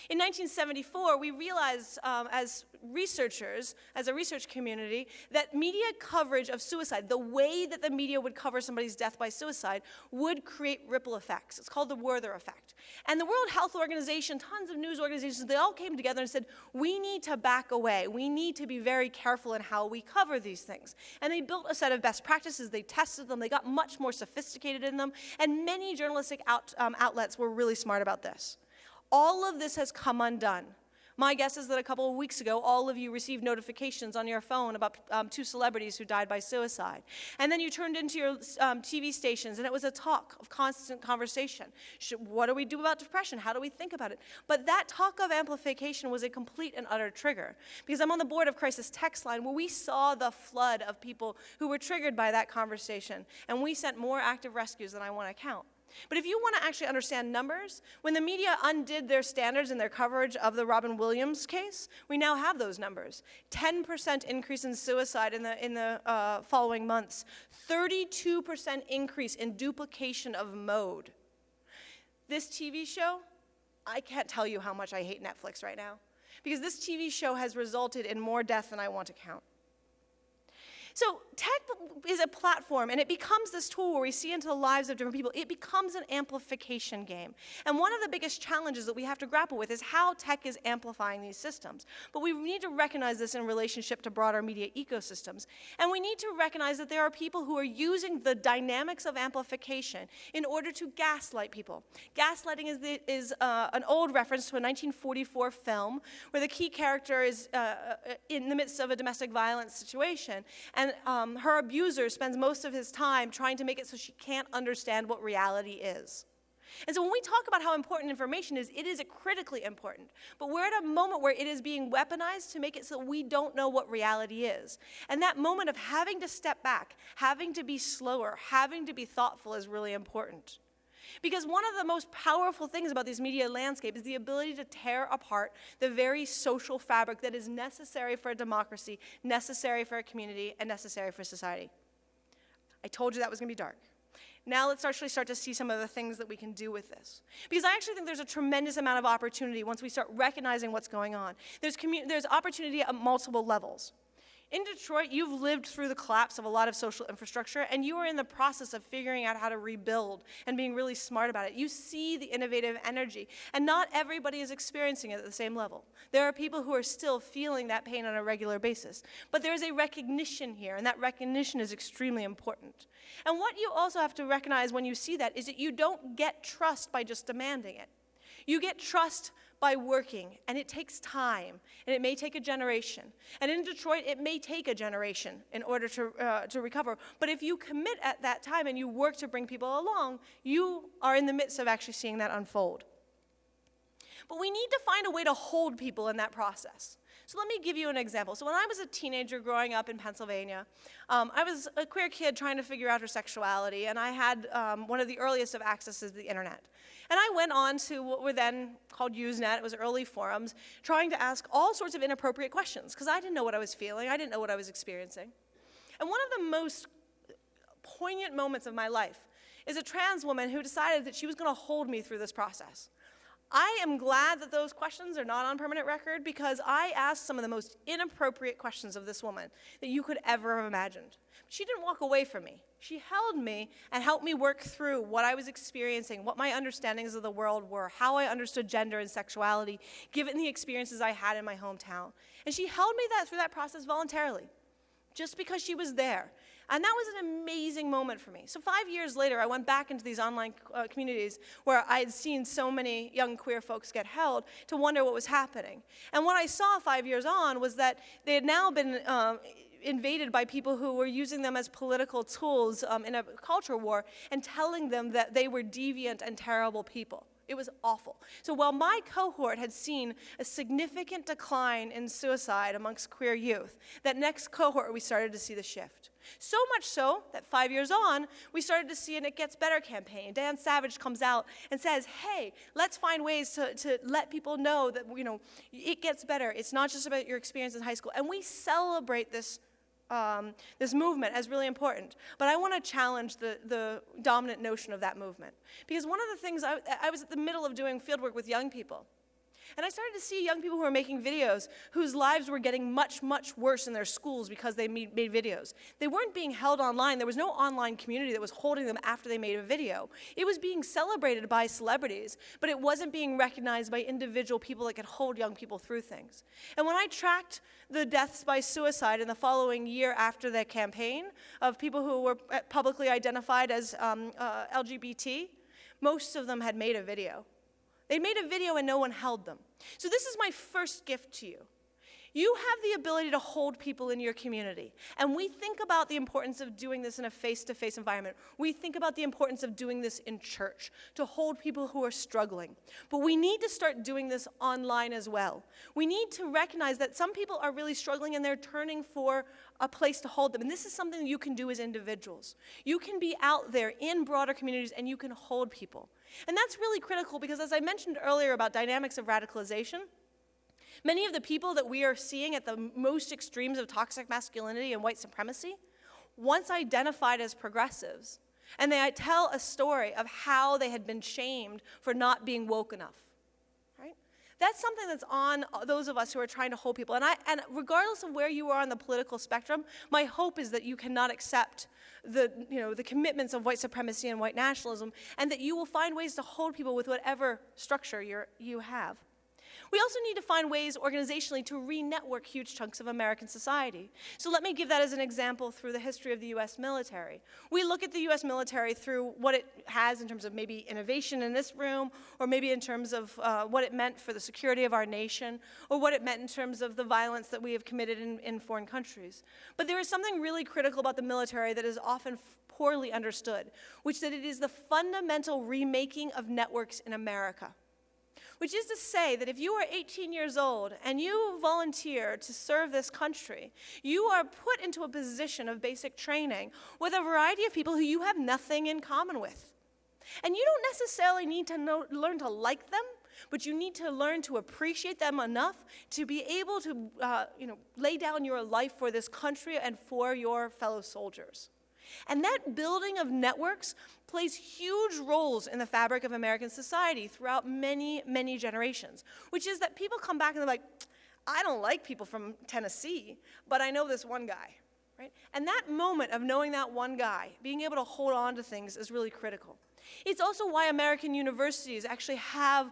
Speaker 4: In 1974, we realized as researchers, as a research community, that media coverage of suicide, the way that the media would cover somebody's death by suicide, would create ripple effects. It's called the Werther effect. And the World Health Organization, tons of news organizations, they all came together and said, we need to back away. We need to be very careful in how we cover these things. And they built a set of best practices. They tested them. They got much more sophisticated in them. And many journalistic outlets were really smart about this. All of this has come undone My guess is that a couple of weeks ago, all of you received notifications on your phone about 2 celebrities who died by suicide. And then you turned into your TV stations, and it was a talk of constant conversation. What do we do about depression? How do we think about it? But that talk of amplification was a complete and utter trigger. Because I'm on the board of Crisis Text Line, where we saw the flood of people who were triggered by that conversation. And we sent more active rescues than I want to count. But if you want to actually understand numbers, when the media undid their standards in their coverage of the Robin Williams case, we now have those numbers. 10% increase in suicide in the following months. 32% increase in duplication of mode. This TV show, I can't tell you how much I hate Netflix right now, because this TV show has resulted in more death than I want to count. So tech is a platform, and it becomes this tool where we see into the lives of different people. It becomes an amplification game. And one of the biggest challenges that we have to grapple with is how tech is amplifying these systems. But we need to recognize this in relationship to broader media ecosystems. And we need to recognize that there are people who are using the dynamics of amplification in order to gaslight people. Gaslighting is an old reference to a 1944 film where the key character is in the midst of a domestic violence situation, and her abuser spends most of his time trying to make it so she can't understand what reality is. And so when we talk about how important information is, it is critically important. But we're at a moment where it is being weaponized to make it so we don't know what reality is. And that moment of having to step back, having to be slower, having to be thoughtful is really important. Because one of the most powerful things about this media landscape is the ability to tear apart the very social fabric that is necessary for a democracy, necessary for a community, and necessary for society. I told you that was going to be dark. Now let's actually start to see some of the things that we can do with this. Because I actually think there's a tremendous amount of opportunity once we start recognizing what's going on. There's opportunity at multiple levels. In Detroit, you've lived through the collapse of a lot of social infrastructure, and you are in the process of figuring out how to rebuild and being really smart about it. You see the innovative energy, and not everybody is experiencing it at the same level. There are people who are still feeling that pain on a regular basis. But there's a recognition here, and that recognition is extremely important. And what you also have to recognize when you see that is that you don't get trust by just demanding it. You get trust by working, and it takes time, and it may take a generation. And in Detroit, it may take a generation in order to recover. But if you commit at that time and you work to bring people along, you are in the midst of actually seeing that unfold. But we need to find a way to hold people in that process. So let me give you an example. So when I was a teenager growing up in Pennsylvania, I was a queer kid trying to figure out her sexuality, and I had one of the earliest of accesses to the internet. And I went on to what were then called Usenet, it was early forums, trying to ask all sorts of inappropriate questions, because I didn't know what I was feeling, I didn't know what I was experiencing. And one of the most poignant moments of my life is a trans woman who decided that she was going to hold me through this process. I am glad that those questions are not on permanent record, because I asked some of the most inappropriate questions of this woman that you could ever have imagined. She didn't walk away from me. She held me and helped me work through what I was experiencing, what my understandings of the world were, how I understood gender and sexuality, given the experiences I had in my hometown. And she held me through that process voluntarily, just because she was there. And that was an amazing moment for me. So 5 years later, I went back into these online communities where I had seen so many young queer folks get held to wonder what was happening. And what I saw 5 years on was that they had now been invaded by people who were using them as political tools in a culture war and telling them that they were deviant and terrible people. It was awful. So while my cohort had seen a significant decline in suicide amongst queer youth, that next cohort we started to see the shift. So much so that 5 years on, we started to see an It Gets Better campaign. Dan Savage comes out and says, hey, let's find ways to let people know that, it gets better. It's not just about your experience in high school. And we celebrate this movement as really important. But I want to challenge the dominant notion of that movement. Because one of the things, I was at the middle of doing fieldwork with young people. And I started to see young people who were making videos whose lives were getting much, much worse in their schools because they made videos. They weren't being held online. There was no online community that was holding them after they made a video. It was being celebrated by celebrities, but it wasn't being recognized by individual people that could hold young people through things. And when I tracked the deaths by suicide in the following year after that campaign of people who were publicly identified as LGBT, most of them had made a video. They made a video and no one held them. So this is my first gift to you. You have the ability to hold people in your community. And we think about the importance of doing this in a face-to-face environment. We think about the importance of doing this in church, to hold people who are struggling. But we need to start doing this online as well. We need to recognize that some people are really struggling and they're turning for a place to hold them. And this is something you can do as individuals. You can be out there in broader communities and you can hold people. And that's really critical because, as I mentioned earlier about dynamics of radicalization, many of the people that we are seeing at the most extremes of toxic masculinity and white supremacy once identified as progressives, and they tell a story of how they had been shamed for not being woke enough. Right? That's something that's on those of us who are trying to hold people. And regardless of where you are on the political spectrum, my hope is that you cannot accept the commitments of white supremacy and white nationalism, and that you will find ways to hold people with whatever structure you have. We also need to find ways organizationally to re-network huge chunks of American society. So let me give that as an example through the history of the US military. We look at the US military through what it has in terms of maybe innovation in this room, or maybe in terms of what it meant for the security of our nation, or what it meant in terms of the violence that we have committed in foreign countries. But there is something really critical about the military that is often poorly understood, which is that it is the fundamental remaking of networks in America. Which is to say that if you are 18 years old and you volunteer to serve this country, you are put into a position of basic training with a variety of people who you have nothing in common with. And you don't necessarily need to learn to like them, but you need to learn to appreciate them enough to be able to lay down your life for this country and for your fellow soldiers. And that building of networks plays huge roles in the fabric of American society throughout many, many generations, which is that people come back and they're like, I don't like people from Tennessee, but I know this one guy, right? And that moment of knowing that one guy, being able to hold on to things is really critical. It's also why American universities actually have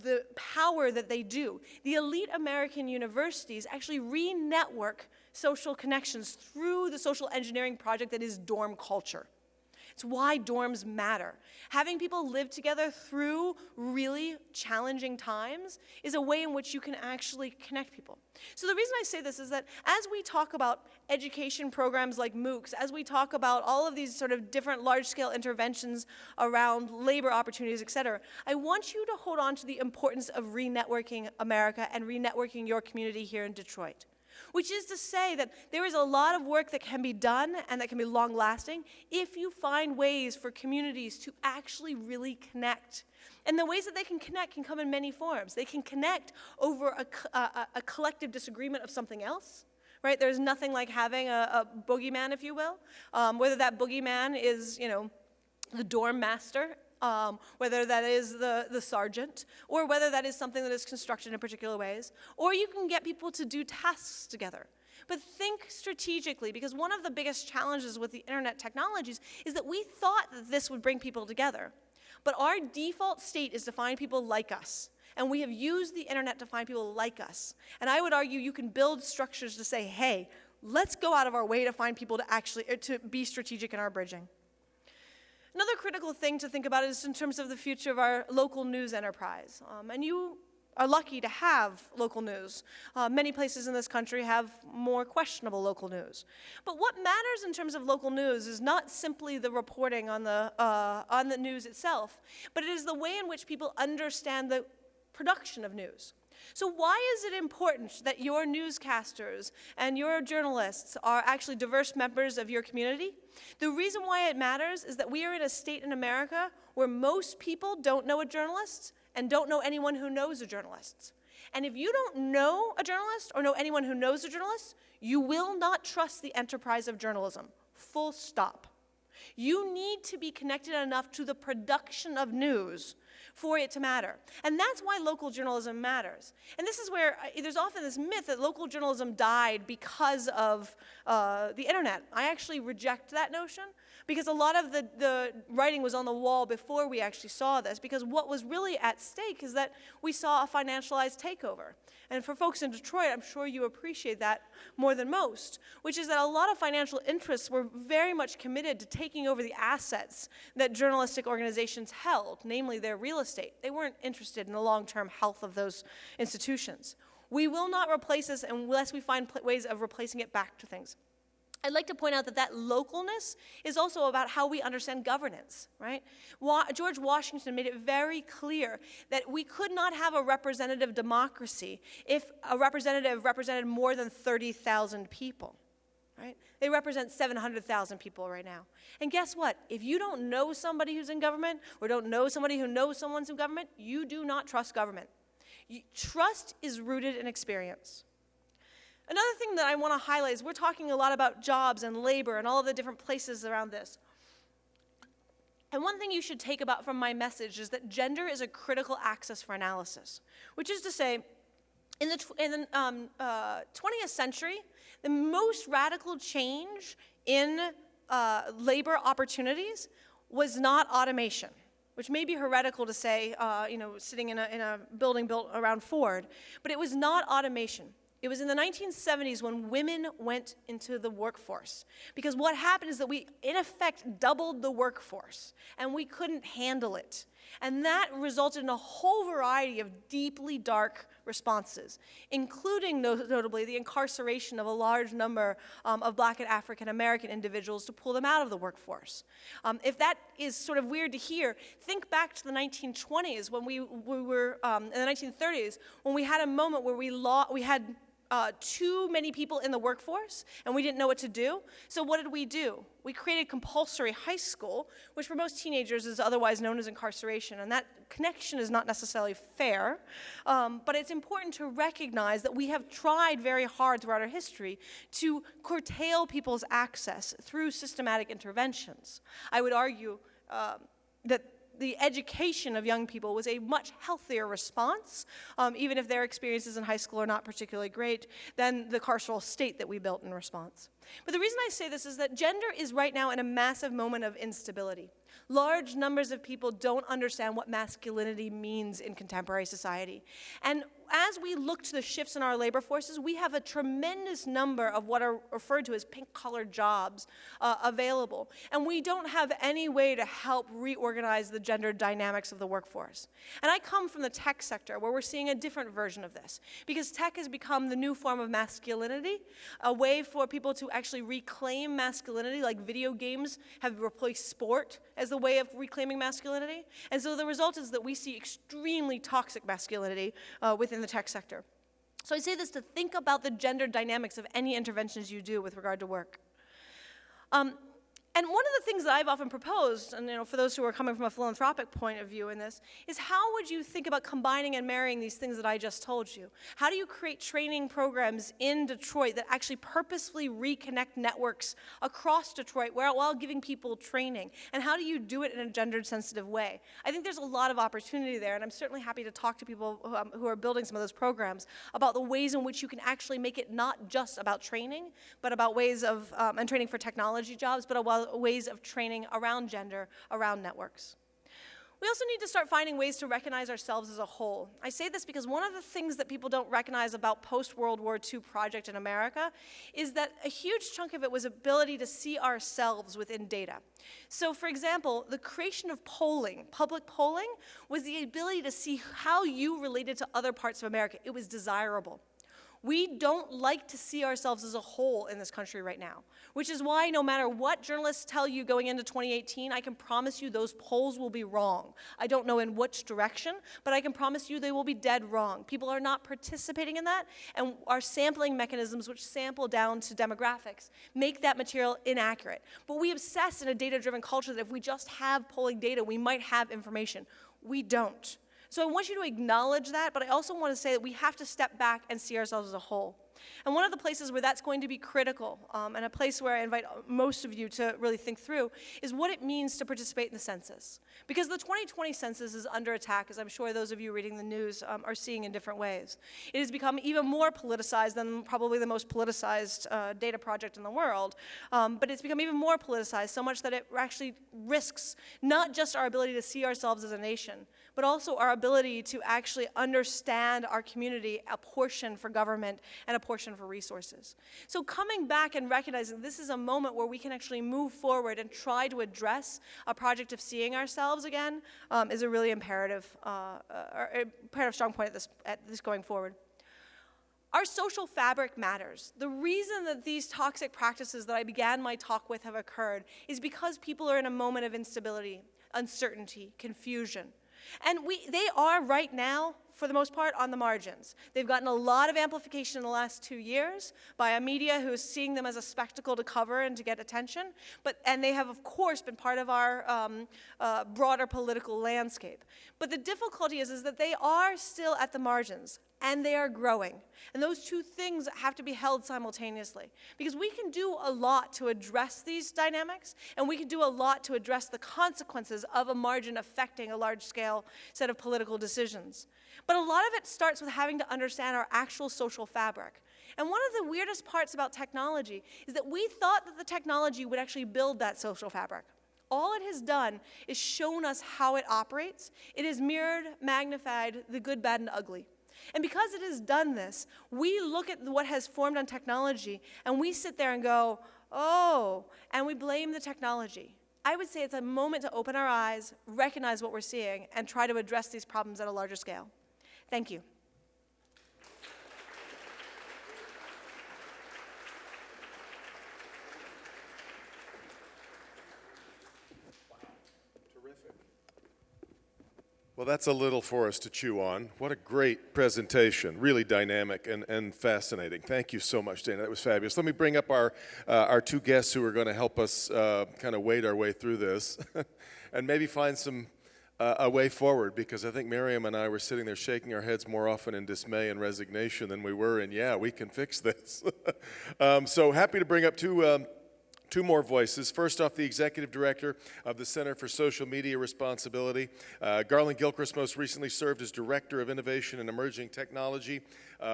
Speaker 4: the power that they do. The elite American universities actually re-network social connections through the social engineering project that is dorm culture. It's why dorms matter. Having people live together through really challenging times is a way in which you can actually connect people. So the reason I say this is that as we talk about education programs like MOOCs, as we talk about all of these sort of different large-scale interventions around labor opportunities, et cetera, I want you to hold on to the importance of re-networking America and re-networking your community here in Detroit. Which is to say that there is a lot of work that can be done and that can be long-lasting if you find ways for communities to actually really connect. And the ways that they can connect can come in many forms. They can connect over a collective disagreement of something else, right? There's nothing like having a boogeyman, if you will, whether that boogeyman is, the dorm master, whether that is the sergeant, or whether that is something that is constructed in particular ways, or you can get people to do tasks together. But think strategically, because one of the biggest challenges with the internet technologies is that we thought that this would bring people together. But our default state is to find people like us. And we have used the internet to find people like us. And I would argue you can build structures to say, hey, let's go out of our way to find people to be strategic in our bridging. Another critical thing to think about is in terms of the future of our local news enterprise. And you are lucky to have local news. Many places in this country have more questionable local news. But what matters in terms of local news is not simply the reporting on the news itself, but it is the way in which people understand the production of news. So why is it important that your newscasters and your journalists are actually diverse members of your community? The reason why it matters is that we are in a state in America where most people don't know a journalist and don't know anyone who knows a journalist. And if you don't know a journalist or know anyone who knows a journalist, you will not trust the enterprise of journalism. Full stop. You need to be connected enough to the production of news for it to matter. And that's why local journalism matters. And this is where there's often this myth that local journalism died because of the internet. I actually reject that notion because a lot of the writing was on the wall before we actually saw this, because what was really at stake is that we saw a financialized takeover. And for folks in Detroit, I'm sure you appreciate that more than most, which is that a lot of financial interests were very much committed to taking over the assets that journalistic organizations held, namely their real real estate. They weren't interested in the long-term health of those institutions. We will not replace this unless we find ways of replacing it back to things. I'd like to point out that that localness is also about how we understand governance, right? George Washington made it very clear that we could not have a representative democracy if a representative represented more than 30,000 people, right? They represent 700,000 people right now. And guess what? If you don't know somebody who's in government or don't know somebody who knows someone's in government, you do not trust government. Trust is rooted in experience. Another thing that I want to highlight is we're talking a lot about jobs and labor and all of the different places around this. And one thing you should take about from my message is that gender is a critical axis for analysis, which is to say, in the 20th century, the most radical change in labor opportunities was not automation, which may be heretical to say, sitting in a building built around Ford, but it was not automation. It was in the 1970s when women went into the workforce. Because what happened is that we, in effect, doubled the workforce, and we couldn't handle it. And that resulted in a whole variety of deeply dark responses, including, notably, the incarceration of a large number of Black and African American individuals to pull them out of the workforce. If that is sort of weird to hear, think back to the 1920s when we were, in the 1930s, when we had a moment where we had too many people in the workforce, and we didn't know what to do. So what did? We created compulsory high school, which for most teenagers is otherwise known as incarceration, and that connection is not necessarily fair, but it's important to recognize that we have tried very hard throughout our history to curtail people's access through systematic interventions. I would argue that the education of young people was a much healthier response, even if their experiences in high school are not particularly great, than the carceral state that we built in response. But the reason I say this is that gender is right now in a massive moment of instability. Large numbers of people don't understand what masculinity means in contemporary society. And as we look to the shifts in our labor forces, we have a tremendous number of what are referred to as pink-collar jobs available. And we don't have any way to help reorganize the gender dynamics of the workforce. And I come from the tech sector, where we're seeing a different version of this, because tech has become the new form of masculinity, a way for people to actually reclaim masculinity, like video games have replaced sport as the way of reclaiming masculinity. And so the result is that we see extremely toxic masculinity within the tech sector. So I say this to think about the gender dynamics of any interventions you do with regard to work. And one of the things that I've often proposed, and for those who are coming from a philanthropic point of view in this, is how would you think about combining and marrying these things that I just told you? How do you create training programs in Detroit that actually purposefully reconnect networks across Detroit while giving people training? And how do you do it in a gendered-sensitive way? I think there's a lot of opportunity there, and I'm certainly happy to talk to people who are building some of those programs about the ways in which you can actually make it not just about training, but about ways of, and training for technology jobs, but about ways of training around gender, around networks. We also need to start finding ways to recognize ourselves as a whole. I say this because one of the things that people don't recognize about post-World War II project in America is that a huge chunk of it was ability to see ourselves within data. So for example, the creation of polling, public polling, was the ability to see how you related to other parts of America. It was desirable. We don't like to see ourselves as a whole in this country right now, which is why no matter what journalists tell you going into 2018, I can promise you those polls will be wrong. I don't know in which direction, but I can promise you they will be dead wrong. People are not participating in that, and our sampling mechanisms, which sample down to demographics, make that material inaccurate. But we obsess in a data-driven culture that if we just have polling data, we might have information. We don't. So I want you to acknowledge that, but I also want to say that we have to step back and see ourselves as a whole. And one of the places where that's going to be critical, and a place where I invite most of you to really think through, is what it means to participate in the census. Because the 2020 census is under attack, as I'm sure those of you reading the news are seeing in different ways. It has become even more politicized than probably the most politicized data project in the world, but it's become even more politicized, so much that it actually risks not just our ability to see ourselves as a nation, but also our ability to actually understand our community, apportion for government, and portion for resources. So coming back and recognizing this is a moment where we can actually move forward and try to address a project of seeing ourselves again is a really imperative strong point at this going forward. Our social fabric matters. The reason that these toxic practices that I began my talk with have occurred is because people are in a moment of instability, uncertainty, confusion. And they are right now, for the most part, on the margins. They've gotten a lot of amplification in the last 2 years by a media who is seeing them as a spectacle to cover and to get attention. And they have, of course, been part of our broader political landscape. But the difficulty is that they are still at the margins, and they are growing. And those two things have to be held simultaneously. Because we can do a lot to address these dynamics, and we can do a lot to address the consequences of a margin affecting a large-scale set of political decisions. But a lot of it starts with having to understand our actual social fabric. And one of the weirdest parts about technology is that we thought that the technology would actually build that social fabric. All it has done is shown us how it operates. It has mirrored, magnified the good, bad, and ugly. And because it has done this, we look at what has formed on technology, and we sit there and go, oh, and we blame the technology. I would say it's a moment to open our eyes, recognize what we're seeing, and try to address these problems at a larger scale. Thank you.
Speaker 3: Well, that's a little for us to chew on. What a great presentation, really dynamic and fascinating. Thank you so much, Dana. That was fabulous. Let me bring up our two guests who are going to help us kind of wade our way through this and maybe find a way forward, because I think Miriam and I were sitting there shaking our heads more often in dismay and resignation than we were in, yeah, we can fix this. So happy to bring up two more voices. First off, the Executive Director of the Center for Social Media Responsibility. Garland Gilchrist most recently served as Director of Innovation and Emerging Technology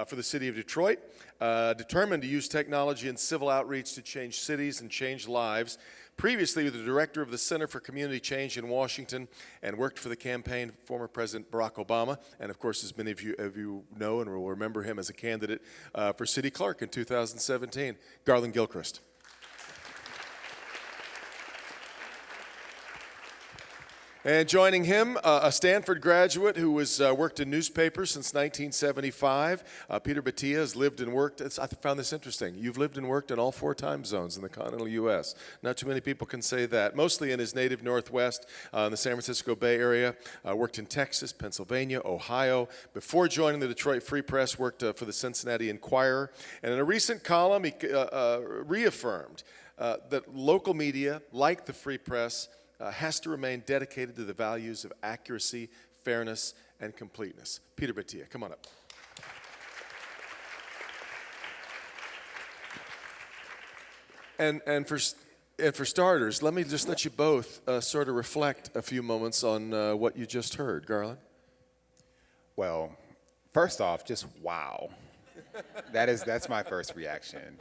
Speaker 3: for the City of Detroit. Determined to use technology and civil outreach to change cities and change lives. Previously, he was the Director of the Center for Community Change in Washington and worked for the campaign of former President Barack Obama. And of course, as many of you know and will remember him as a candidate for City Clerk in 2017. Garland Gilchrist. And joining him, a Stanford graduate who has worked in newspapers since 1975. Peter Battia has lived and worked. I found this interesting. You've lived and worked in all 4 time zones in the continental U.S. Not too many people can say that. Mostly in his native Northwest, in the San Francisco Bay Area. Worked in Texas, Pennsylvania, Ohio. Before joining the Detroit Free Press, worked for the Cincinnati Enquirer. And in a recent column, he reaffirmed that local media, like the Free Press, has to remain dedicated to the values of accuracy, fairness, and completeness. Peter Battia, come on up. And for starters, let me just let you both sort of reflect a few moments on what you just heard. Garland?
Speaker 5: Well, first off, just wow. That's my first reaction.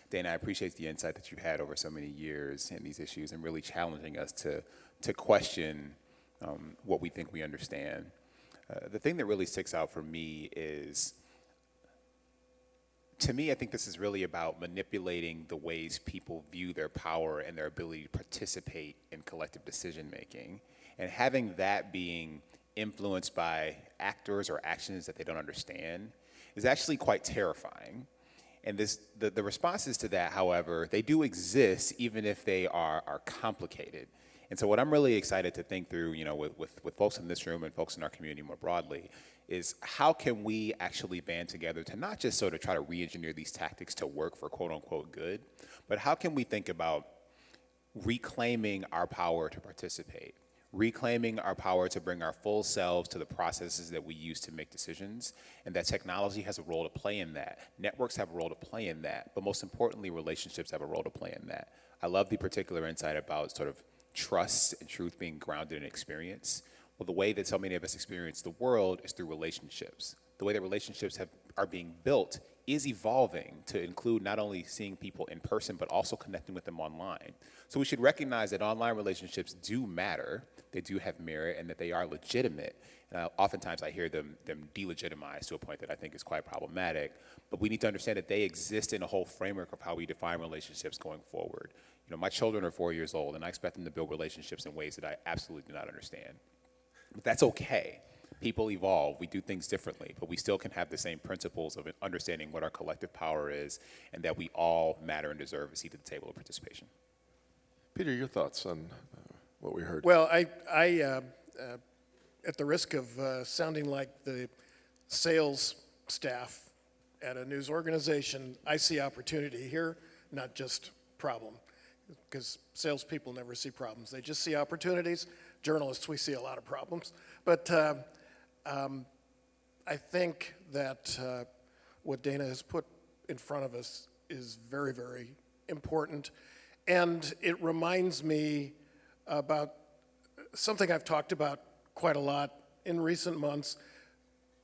Speaker 5: Dana, I appreciate the insight that you've had over so many years in these issues and really challenging us to question what we think we understand. The thing that really sticks out for me is, to me, I think this is really about manipulating the ways people view their power and their ability to participate in collective decision making, and having that being influenced by actors or actions that they don't understand is actually quite terrifying. And the responses to that, however, they do exist even if they are complicated. And so what I'm really excited to think through, with folks in this room and folks in our community more broadly, is how can we actually band together to not just sort of try to re-engineer these tactics to work for quote unquote good, but how can we think about reclaiming our power to participate, reclaiming our power to bring our full selves to the processes that we use to make decisions, and that technology has a role to play in that. Networks have a role to play in that, but most importantly, relationships have a role to play in that. I love the particular insight about sort of trust and truth being grounded in experience. Well, the way that so many of us experience the world is through relationships. The way that relationships are being built is evolving to include not only seeing people in person, but also connecting with them online. So we should recognize that online relationships do matter, they do have merit, and that they are legitimate. And oftentimes I hear them delegitimized to a point that I think is quite problematic. But we need to understand that they exist in a whole framework of how we define relationships going forward. You know, my children are 4 years old, and I expect them to build relationships in ways that I absolutely do not understand. But that's okay. People evolve, we do things differently, but we still can have the same principles of understanding what our collective power is and that we all matter and deserve a seat at the table of participation.
Speaker 3: Peter, your thoughts on what we heard?
Speaker 6: Well, I at the risk of sounding like the sales staff at a news organization, I see opportunity here, not just problem, because salespeople never see problems. They just see opportunities. Journalists, we see a lot of problems. But I think that what Dana has put in front of us is very, very important. And it reminds me about something I've talked about quite a lot in recent months.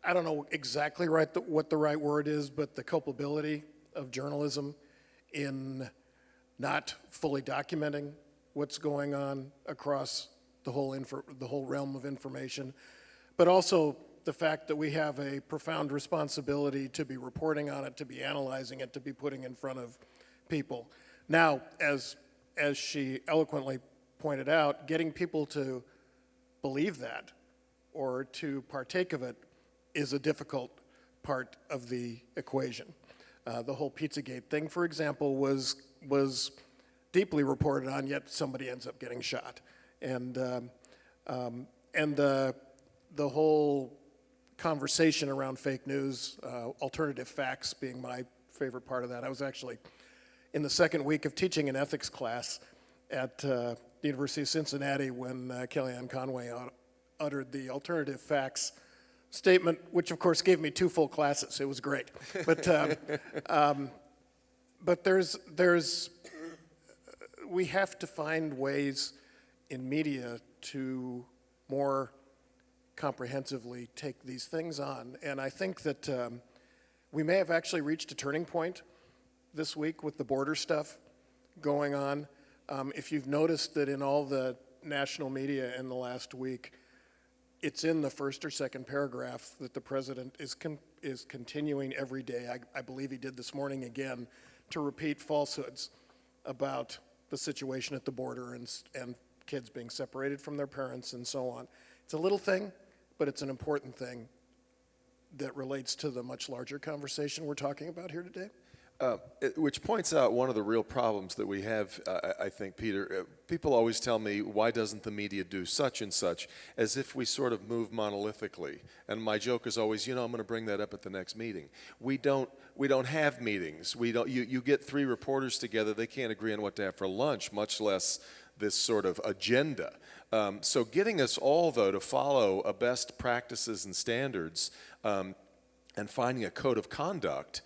Speaker 6: I don't know exactly what the right word is, but the culpability of journalism in not fully documenting what's going on across the whole realm of information, but also the fact that we have a profound responsibility to be reporting on it, to be analyzing it, to be putting in front of people. Now, as she eloquently pointed out, getting people to believe that or to partake of it is a difficult part of the equation. The whole Pizzagate thing, for example, was deeply reported on, yet somebody ends up getting shot. And the whole conversation around fake news, alternative facts being my favorite part of that. I was actually in the second week of teaching an ethics class at the University of Cincinnati when Kellyanne Conway uttered the alternative facts statement, which of course gave me 2 full classes. It was great. But we have to find ways in media to more comprehensively take these things on. And I think that we may have actually reached a turning point this week with the border stuff going on. If you've noticed that in all the national media in the last week, it's in the first or second paragraph that the president is continuing every day, I believe he did this morning again, to repeat falsehoods about the situation at the border and kids being separated from their parents and so on. It's a little thing, but it's an important thing that relates to the much larger conversation we're talking about here today.
Speaker 3: Which points out one of the real problems that we have, I think, Peter. People always tell me, why doesn't the media do such and such, as if we sort of move monolithically. And my joke is always, I'm going to bring that up at the next meeting. We don't have meetings. You get 3 reporters together, they can't agree on what to have for lunch, much less this sort of agenda. So getting us all, though, to follow a best practices and standards and finding a code of conduct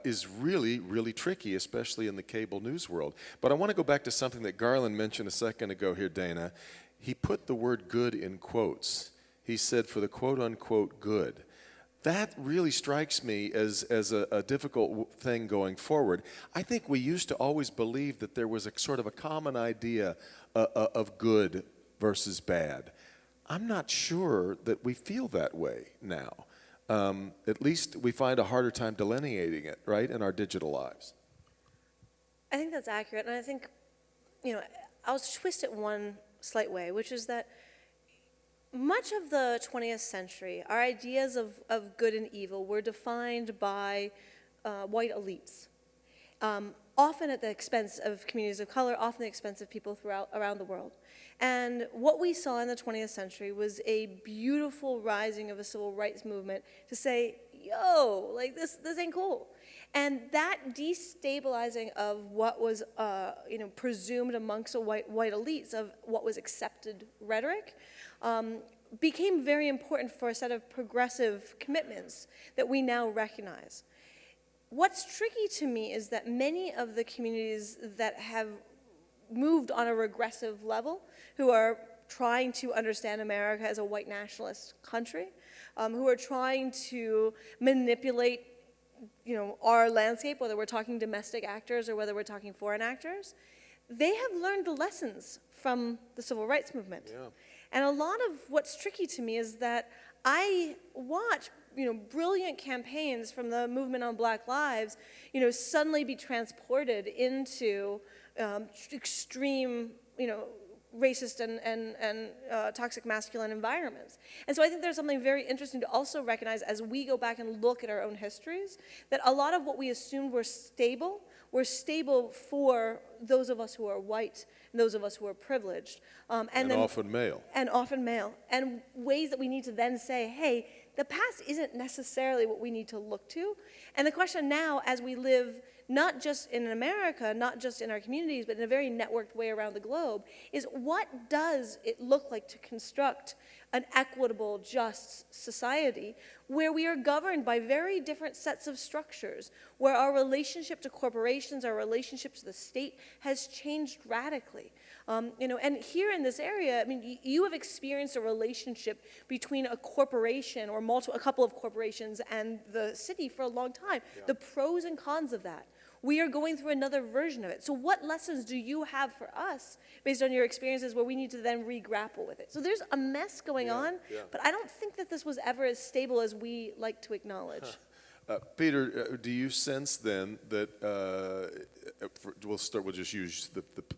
Speaker 3: is really, really tricky, especially in the cable news world. But I want to go back to something that Garland mentioned a second ago here, Dana. He put the word good in quotes. He said, for the quote-unquote good. That really strikes me as a difficult thing going forward. I think we used to always believe that there was a sort of a common idea of good versus bad. I'm not sure that we feel that way now. At least we find a harder time delineating it, right, in our digital lives.
Speaker 7: I think that's accurate, and I think, I'll twist it one slight way, which is that much of the 20th century, our ideas of good and evil were defined by white elites, often at the expense of communities of color, often at the expense of people around the world. And what we saw in the 20th century was a beautiful rising of a civil rights movement to say, yo, like this ain't cool. And that destabilizing of what was presumed amongst the white elites of what was accepted rhetoric became very important for a set of progressive commitments that we now recognize. What's tricky to me is that many of the communities that have moved on a regressive level, who are trying to understand America as a white nationalist country, who are trying to manipulate our landscape, whether we're talking domestic actors or whether we're talking foreign actors, they have learned the lessons from the civil rights movement.
Speaker 3: Yeah.
Speaker 7: And a lot of what's tricky to me is that I watch, brilliant campaigns from the movement on Black Lives, suddenly be transported into extreme, racist and toxic masculine environments. And so I think there's something very interesting to also recognize as we go back and look at our own histories, that a lot of what we assumed were stable for those of us who are white and those of us who are privileged.
Speaker 3: And
Speaker 7: then,
Speaker 3: often male.
Speaker 7: And often male. And ways that we need to then say, hey, the past isn't necessarily what we need to look to. And the question now, as we live not just in America, not just in our communities, but in a very networked way around the globe, is what does it look like to construct an equitable, just society where we are governed by very different sets of structures, where our relationship to corporations, our relationship to the state has changed radically. And here in this area, I mean, you have experienced a relationship between a corporation or a couple of corporations and the city for a long time. Yeah. The pros and cons of that. We are going through another version of it. So what lessons do you have for us based on your experiences where we need to then re-grapple with it? So there's a mess going on, but I don't think that this was ever as stable as we like to acknowledge.
Speaker 3: Peter, do you sense then that, we'll just use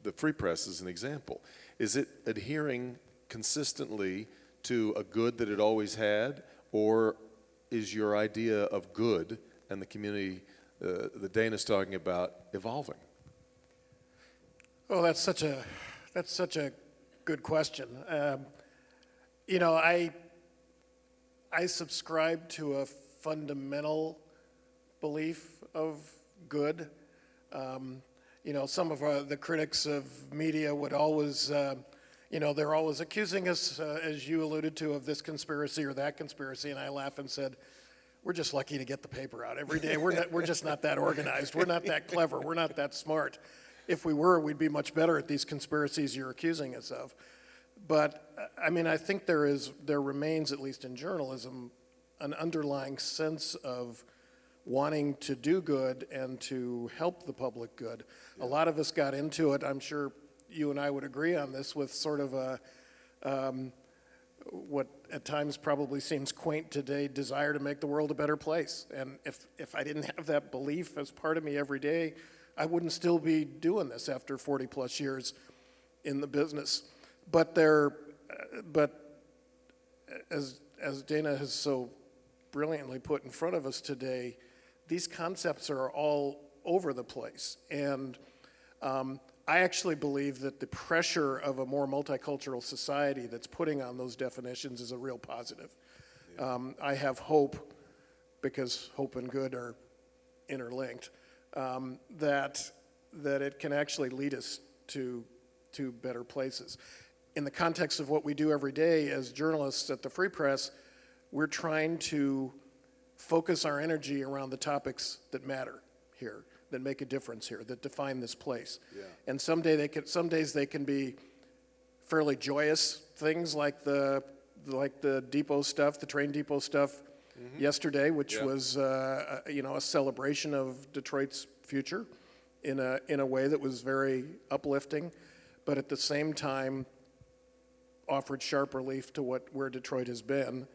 Speaker 3: the Free Press as an example. Is it adhering consistently to a good that it always had, or is your idea of good and the community that Dana's talking about evolving?
Speaker 6: Oh, that's such a good question. I subscribe to a fundamental belief of good. Some of the critics of media would always, they're always accusing us, as you alluded to, of this conspiracy or that conspiracy, and I laugh and said, we're just lucky to get the paper out every day. We're just not that organized. We're not that clever. We're not that smart. If we were, we'd be much better at these conspiracies you're accusing us of. But I think there remains, at least in journalism, an underlying sense of wanting to do good and to help the public good. Yeah. A lot of us got into it. I'm sure you and I would agree on this, with sort of a what at times probably seems quaint today, desire to make the world a better place. And if I didn't have that belief as part of me every day, I wouldn't still be doing this after 40 plus years in the business. But as Dana has so brilliantly put in front of us today, these concepts are all over the place. And I actually believe that the pressure of a more multicultural society that's putting on those definitions is a real positive. Yeah. I have hope, because hope and good are interlinked, that it can actually lead us to better places. In the context of what we do every day as journalists at the Free Press, we're trying to focus our energy around the topics that matter here, that make a difference here, that define this place. Yeah. And some days they can be fairly joyous things like the depot stuff, the train depot stuff yesterday, which was a celebration of Detroit's future in a way that was very uplifting, but at the same time offered sharp relief to where Detroit has been,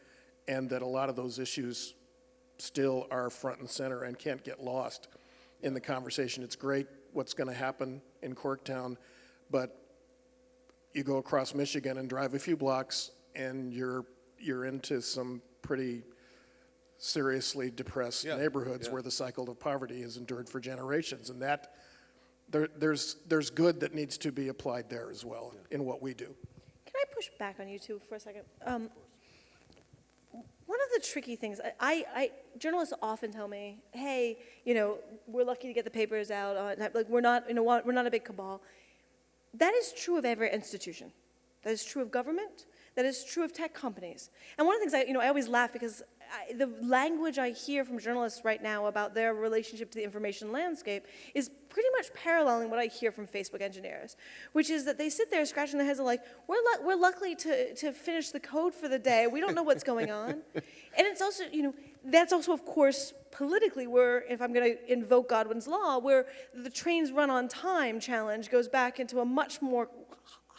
Speaker 6: and that a lot of those issues still are front and center and can't get lost in the conversation. It's great what's going to happen in Corktown, but you go across Michigan and drive a few blocks and you're into some pretty seriously depressed neighborhoods where the cycle of poverty has endured for generations, and that there's good that needs to be applied there as well in what we do.
Speaker 7: Can I push back on you two for a second? One of the tricky things, journalists often tell me, hey, we're lucky to get the papers out. We're not a big cabal. That is true of every institution. That is true of government. That is true of tech companies. And one of the things I always laugh because the language I hear from journalists right now about their relationship to the information landscape is pretty much paralleling what I hear from Facebook engineers, which is that they sit there scratching their heads and like, we're lucky to finish the code for the day. We don't know what's going on. And it's also, that's also, of course, politically where, if I'm going to invoke Godwin's law, where the trains run on time challenge goes back into a much more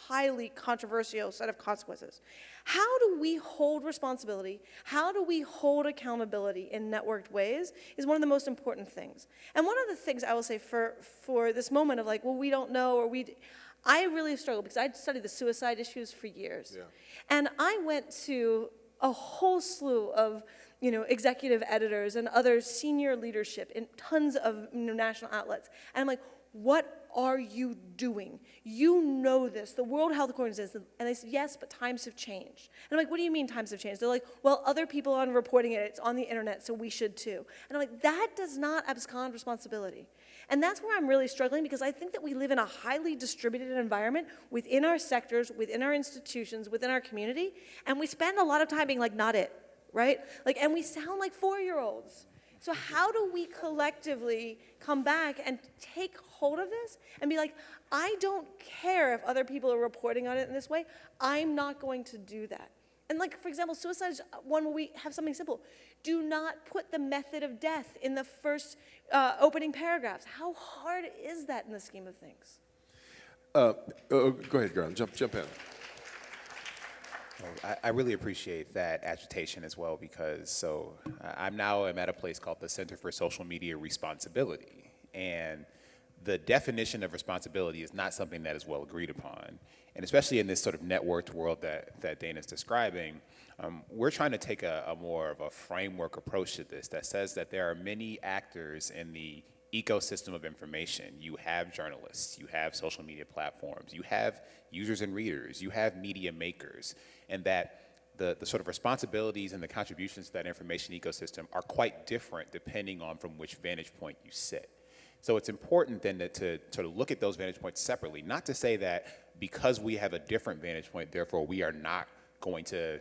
Speaker 7: highly controversial set of consequences. How do we hold responsibility? How do we hold accountability in networked ways is one of the most important things. And one of the things I will say for this moment of like, well, we don't know, or I really struggle because I studied the suicide issues for years. Yeah. And I went to a whole slew of executive editors and other senior leadership in tons of national outlets. And I'm like, what are you doing? You know this. The World Health Organization, and they said, yes, but times have changed. And I'm like, what do you mean times have changed? They're like, well, other people are reporting it. It's on the internet, so we should too. And I'm like, that does not abscond responsibility. And that's where I'm really struggling because I think that we live in a highly distributed environment within our sectors, within our institutions, within our community, and we spend a lot of time being like, not it, right? And we sound like 4-year-olds. So how do we collectively come back and take hold of this and be like, I don't care if other people are reporting on it in this way, I'm not going to do that. And for example, suicide is one where we have something simple. Do not put the method of death in the first opening paragraphs. How hard is that in the scheme of things?
Speaker 3: Go ahead, Graham, jump in.
Speaker 5: I really appreciate that agitation as well because I'm at a place called the Center for Social Media Responsibility, and the definition of responsibility is not something that is well agreed upon, and especially in this sort of networked world that Dana's describing, we're trying to take a more of a framework approach to this that says that there are many actors in the ecosystem of information. You have journalists, you have social media platforms, you have users and readers, you have media makers, and that the sort of responsibilities and the contributions to that information ecosystem are quite different depending on from which vantage point you sit. So it's important then to sort of look at those vantage points separately, not to say that because we have a different vantage point, therefore we are not going to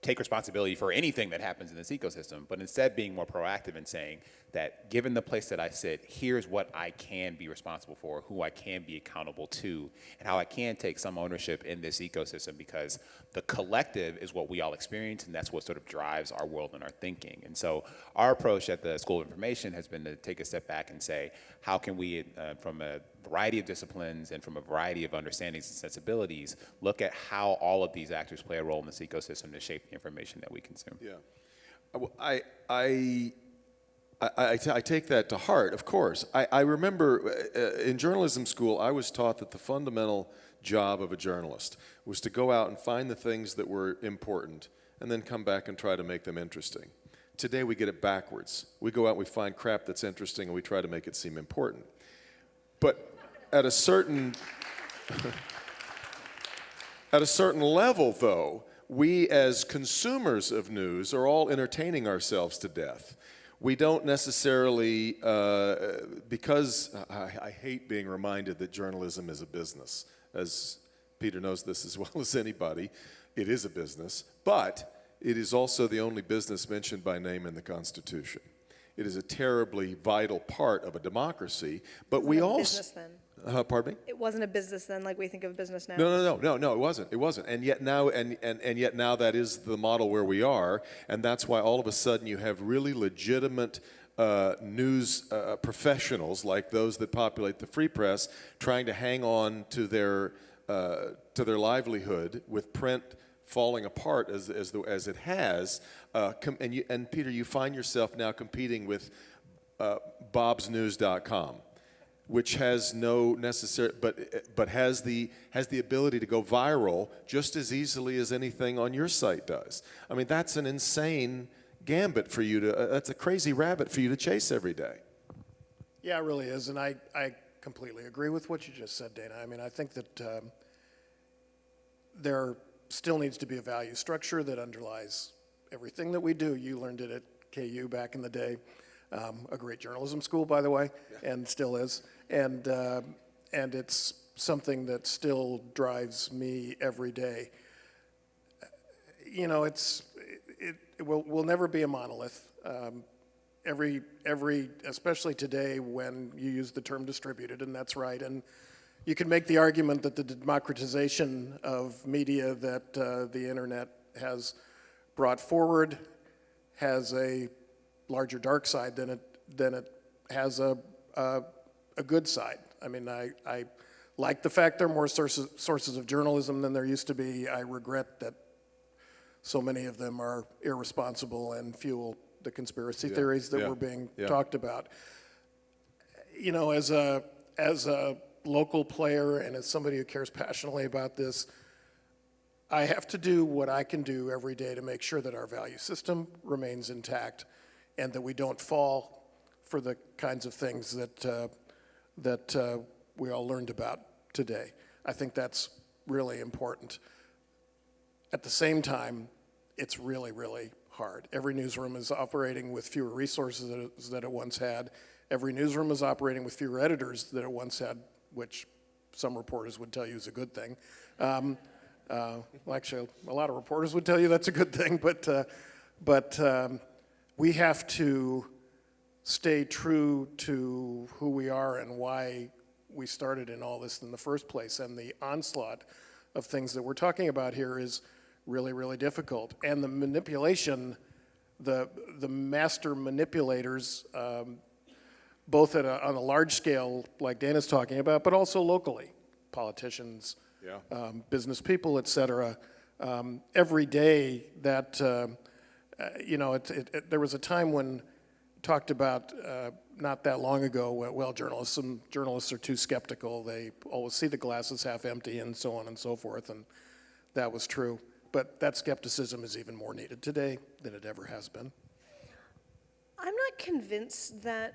Speaker 5: take responsibility for anything that happens in this ecosystem, but instead being more proactive and saying that given the place that I sit, here's what I can be responsible for, who I can be accountable to, and how I can take some ownership in this ecosystem because the collective is what we all experience and that's what sort of drives our world and our thinking. And so our approach at the School of Information has been to take a step back and say, how can we, from a variety of disciplines and from a variety of understandings and sensibilities, look at how all of these actors play a role in this ecosystem to shape the information that we consume.
Speaker 3: Yeah. I take that to heart, of course. I remember in journalism school, I was taught that the fundamental job of a journalist was to go out and find the things that were important and then come back and try to make them interesting. Today we get it backwards. We go out and we find crap that's interesting and we try to make it seem important. But at a certain level, though, we as consumers of news are all entertaining ourselves to death. We don't necessarily, because I hate being reminded that journalism is a business. As Peter knows this as well as anybody, it is a business, but it is also the only business mentioned by name in the Constitution. It is a terribly vital part of a democracy, but we also...
Speaker 7: Business then.
Speaker 3: Pardon me?
Speaker 7: It wasn't a business then like we think of business now.
Speaker 3: No, it wasn't. And yet now, and yet now that is the model where we are, and that's why all of a sudden you have really legitimate news professionals like those that populate the free press trying to hang on to their livelihood with print falling apart as it has, and Peter, you find yourself now competing with bobsnews.com, which has no necessary, but has the ability to go viral just as easily as anything on your site does. I mean, that's an insane gambit for you to, that's a crazy rabbit for you to chase every day.
Speaker 6: Yeah, it really is, and I completely agree with what you just said, Dana. I mean, I think that there still needs to be a value structure that underlies everything that we do. You learned it at KU back in the day, a great journalism school, by the way, and still is. And it's something that still drives me every day. you know, it will never be a monolith. Every, especially today when you use the term distributed, and that's right. And you can make the argument that the democratization of media that the internet has brought forward has a larger dark side than it has a good side. I mean, I like the fact there are more sources of journalism than there used to be. I regret that so many of them are irresponsible and fuel the conspiracy theories that were being talked about. You know, as a local player and as somebody who cares passionately about this, I have to do what I can do every day to make sure that our value system remains intact and that we don't fall for the kinds of things that we all learned about today. I think that's really important. At the same time, it's really, really hard. Every newsroom is operating with fewer resources than it once had. Every newsroom is operating with fewer editors than it once had, which some reporters would tell you is a good thing. Well, actually, a lot of reporters would tell you that's a good thing, but we have to stay true to who we are and why we started in all this in the first place. And the onslaught of things that we're talking about here is really, really difficult. And the manipulation, the master manipulators, both on a large scale, like Dana's talking about, but also locally, politicians, business people, et cetera. Every day that, you know, there was a time when talked about not that long ago, well, journalists are too skeptical. They always see the glass as half empty and so on and so forth, and that was true. But that skepticism is even more needed today than it ever has been.
Speaker 7: I'm not convinced that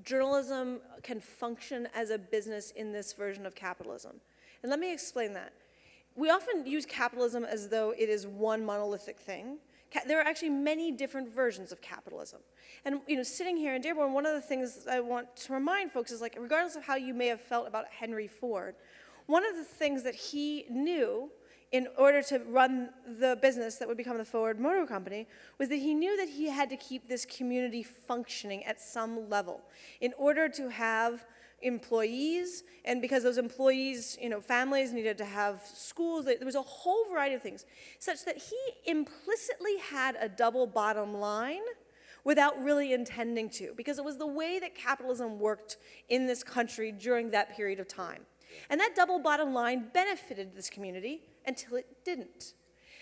Speaker 7: journalism can function as a business in this version of capitalism. And let me explain that. We often use capitalism as though it is one monolithic thing. There are actually many different versions of capitalism. And you know, sitting here in Dearborn, one of the things I want to remind folks is, like, regardless of how you may have felt about Henry Ford, one of the things that he knew in order to run the business that would become the Ford Motor Company was that he knew that he had to keep this community functioning at some level in order to have employees, and because those employees, you know, families needed to have schools. There was a whole variety of things, such that he implicitly had a double bottom line without really intending to, because it was the way that capitalism worked in this country during that period of time. And that double bottom line benefited this community until it didn't.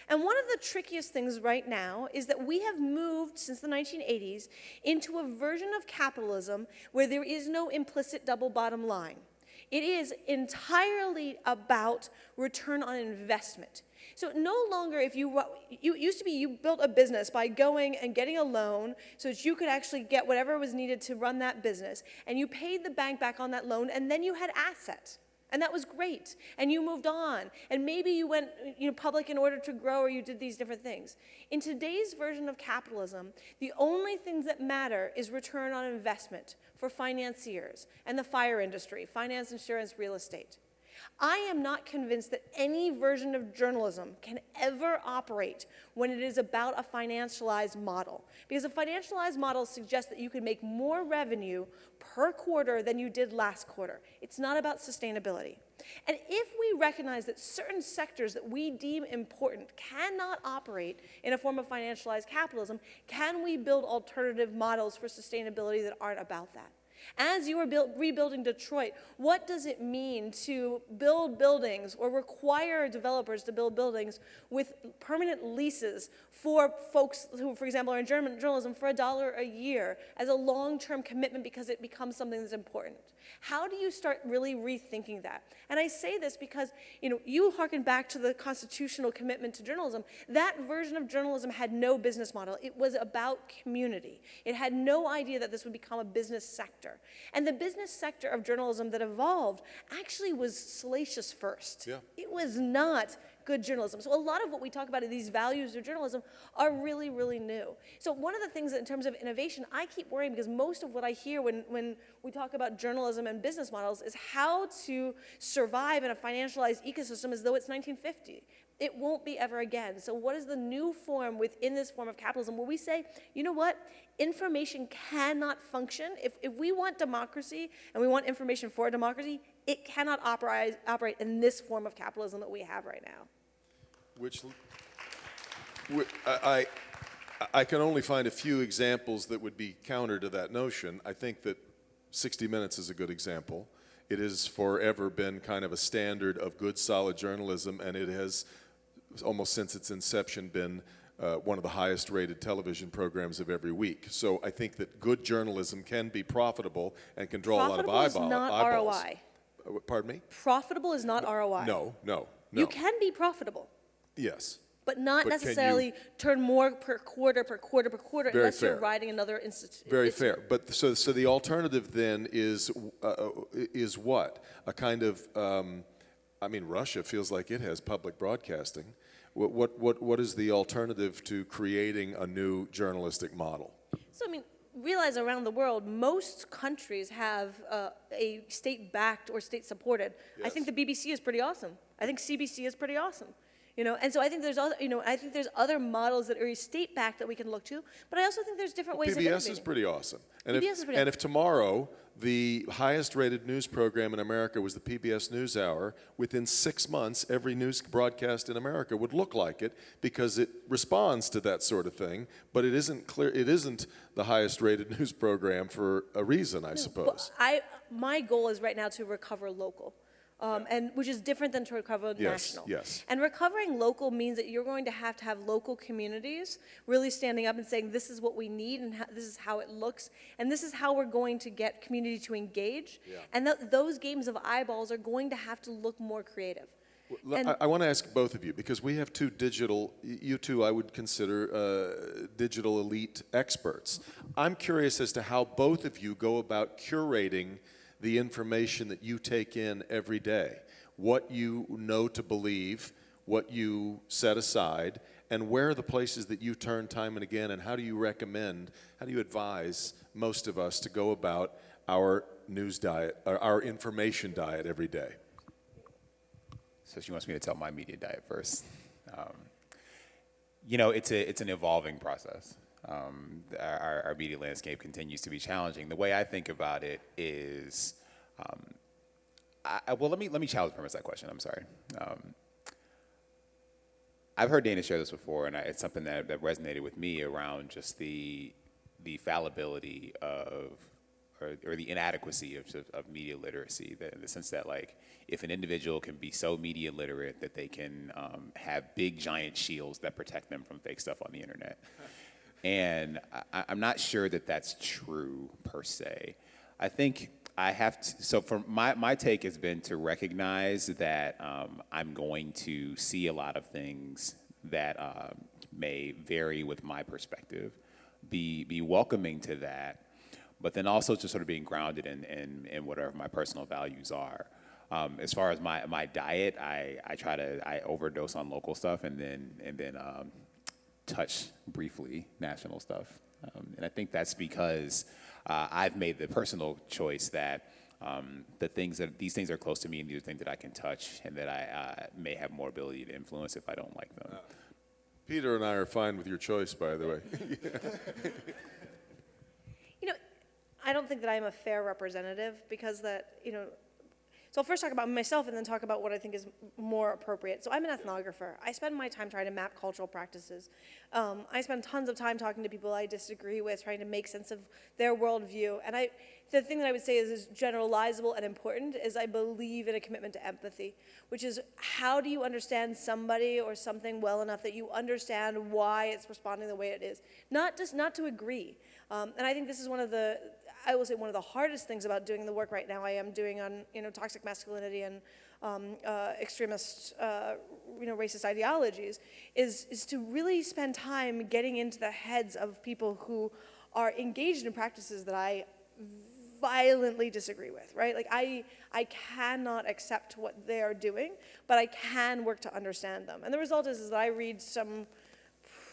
Speaker 7: And one of the trickiest things right now is that we have moved since the 1980s into a version of capitalism where there is no implicit double bottom line. It is entirely about return on investment. So no longer, if you used to be, you built a business by going and getting a loan so that you could actually get whatever was needed to run that business, and you paid the bank back on that loan, and then you had assets. And that was great, and you moved on, and maybe you went public in order to grow, or you did these different things. In today's version of capitalism, the only things that matter is return on investment for financiers and the fire industry, finance, insurance, real estate. I am not convinced that any version of journalism can ever operate when it is about a financialized model. Because a financialized model suggests that you can make more revenue per quarter than you did last quarter. It's not about sustainability. And if we recognize that certain sectors that we deem important cannot operate in a form of financialized capitalism, can we build alternative models for sustainability that aren't about that? As you are rebuilding Detroit, what does it mean to build buildings or require developers to build buildings with permanent leases for folks who, for example, are in journalism for $1 a year as a long-term commitment because it becomes something that's important? How do you start really rethinking that? And I say this because, you hearken back to the constitutional commitment to journalism. That version of journalism had no business model. It was about community. It had no idea that this would become a business sector. And the business sector of journalism that evolved actually was salacious first.
Speaker 3: Yeah.
Speaker 7: It was not good journalism. So a lot of what we talk about in these values of journalism are really, really new. So one of the things that in terms of innovation, I keep worrying because most of what I hear when we talk about journalism and business models is how to survive in a financialized ecosystem as though it's 1950. It won't be ever again. So what is the new form within this form of capitalism where we say, you know what, information cannot function. If we want democracy and we want information for democracy, it cannot operate in this form of capitalism that we have right now.
Speaker 3: I can only find a few examples that would be counter to that notion. I think that 60 Minutes is a good example. It has forever been kind of a standard of good, solid journalism, and it has, almost since its inception, been one of the highest rated television programs of every week. So I think that good journalism can be profitable and can draw a lot of eyeballs.
Speaker 7: Profitable is not ROI.
Speaker 3: Pardon me?
Speaker 7: Profitable is not ROI.
Speaker 3: No.
Speaker 7: You can be profitable,
Speaker 3: Yes.
Speaker 7: but not
Speaker 3: But can
Speaker 7: necessarily turn more per quarter
Speaker 3: Very
Speaker 7: unless you're
Speaker 3: fair.
Speaker 7: riding another institute.
Speaker 3: Very fair. But so the alternative then is what? A kind of, I mean, Russia feels like it has public broadcasting. What is the alternative to creating a new journalistic model?
Speaker 7: So, I mean, realize around the world, most countries have a state-backed or state-supported. I think the BBC is pretty awesome. I think CBC is pretty awesome. You know, and so I think there's other, I think there's other models that are state-backed that we can look to, but I also think there's different ways of innovating.
Speaker 3: PBS is pretty awesome. And
Speaker 7: PBS is pretty
Speaker 3: and if tomorrow the highest-rated news program in America was the PBS NewsHour, within 6 months, every news broadcast in America would look like it because it responds to that sort of thing. But it isn't clear. It isn't the highest-rated news program for a reason, I suppose.
Speaker 7: My goal is right now to recover local. And which is different than to recover national.
Speaker 3: Yes.
Speaker 7: And recovering local means that you're going to have local communities really standing up and saying, this is what we need, and this is how it looks, and this is how we're going to get community to engage. Yeah. And those games of eyeballs are going to have to look more creative.
Speaker 3: I want to ask both of you, because we have two digital, you two I would consider digital elite experts. I'm curious as to how both of you go about curating the information that you take in every day, what you know to believe, what you set aside, and where are the places that you turn time and again, and how do you advise most of us to go about our news diet, or our information diet every day?
Speaker 5: So she wants me to tell my media diet first. You know, it's an evolving process. Our media landscape continues to be challenging. The way I think about it is, well, let me challenge the premise of that question. I'm sorry. I've heard Dana share this before, and it's something that resonated with me around just the fallibility of, or the inadequacy of media literacy, in the sense that, like, if an individual can be so media literate that they can have big giant shields that protect them from fake stuff on the internet. And I'm not sure that that's true per se. I think I have to, so for my take has been to recognize that I'm going to see a lot of things that may vary with my perspective, be welcoming to that, but then also just sort of being grounded in whatever my personal values are. As far as my diet, I overdose on local stuff and then touch briefly national stuff. And I think that's because I've made the personal choice that these things are close to me, and these are things that I can touch and that I may have more ability to influence if I don't like them.
Speaker 3: Peter and I are fine with your choice, by the way.
Speaker 7: You know, I don't think that I'm a fair representative because that, so I'll first talk about myself and then talk about what I think is more appropriate. So I'm an ethnographer. I spend my time trying to map cultural practices. I spend tons of time talking to people I disagree with, trying to make sense of their worldview. And the thing that I would say is generalizable and important is I believe in a commitment to empathy, which is how do you understand somebody or something well enough that you understand why it's responding the way it is, not to agree. And I think this is one of the hardest things about doing the work right now I am doing on, toxic masculinity and extremist, racist ideologies, is to really spend time getting into the heads of people who are engaged in practices that I violently disagree with, right? Like I cannot accept what they are doing, but I can work to understand them. And the result is that I read some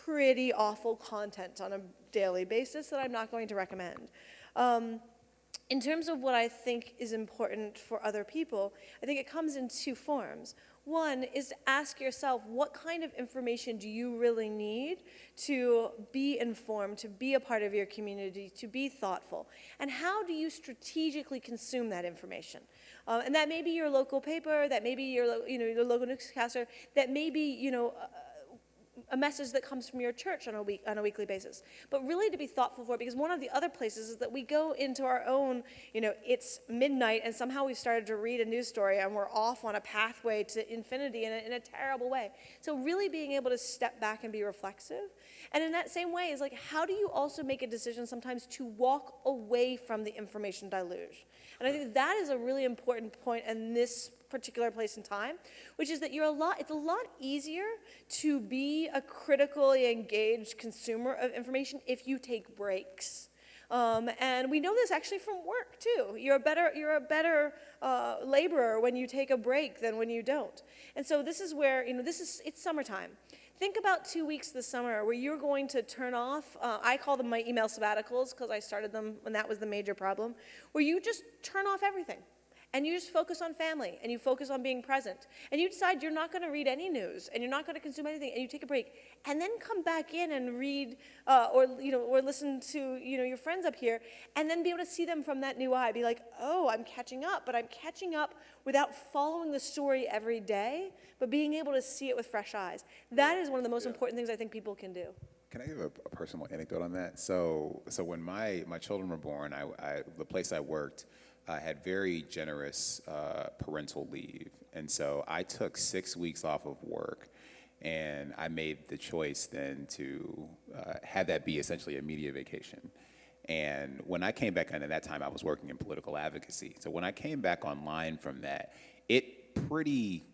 Speaker 7: pretty awful content on a daily basis that I'm not going to recommend. in terms of what I think is important for other people, I think it comes in two forms. One is to ask yourself, what kind of information do you really need to be informed, to be a part of your community, to be thoughtful? And how do you strategically consume that information? And that may be your local paper, that may be your local newscaster, that may be, a message that comes from your church on a weekly basis. But really to be thoughtful for it, because one of the other places is that we go into our own, it's midnight and somehow we've started to read a news story and we're off on a pathway to infinity in a terrible way. So really being able to step back and be reflexive. And in that same way is like, how do you also make a decision sometimes to walk away from the information deluge? And I think that is a really important point in this particular place in time, which is that it's a lot easier to be a critically engaged consumer of information if you take breaks. And we know this actually from work too. You're a better laborer when you take a break than when you don't. And so this is where, it's summertime. Think about 2 weeks this summer where you're going to turn off, I call them my email sabbaticals because I started them when that was the major problem, where you just turn off everything. And you just focus on family, and you focus on being present. And you decide you're not going to read any news, and you're not going to consume anything, and you take a break. And then come back in and read, or listen to, your friends up here, and then be able to see them from that new eye. Be like, oh, I'm catching up, but I'm catching up without following the story every day, but being able to see it with fresh eyes. That is one of the most important things I think people can do.
Speaker 5: Can I give a personal anecdote on that? So when my children were born, the place I worked had very generous parental leave. And so I took 6 weeks off of work, and I made the choice then to have that be essentially a media vacation. And when I came back on, at that time I was working in political advocacy. So when I came back online from that, it pretty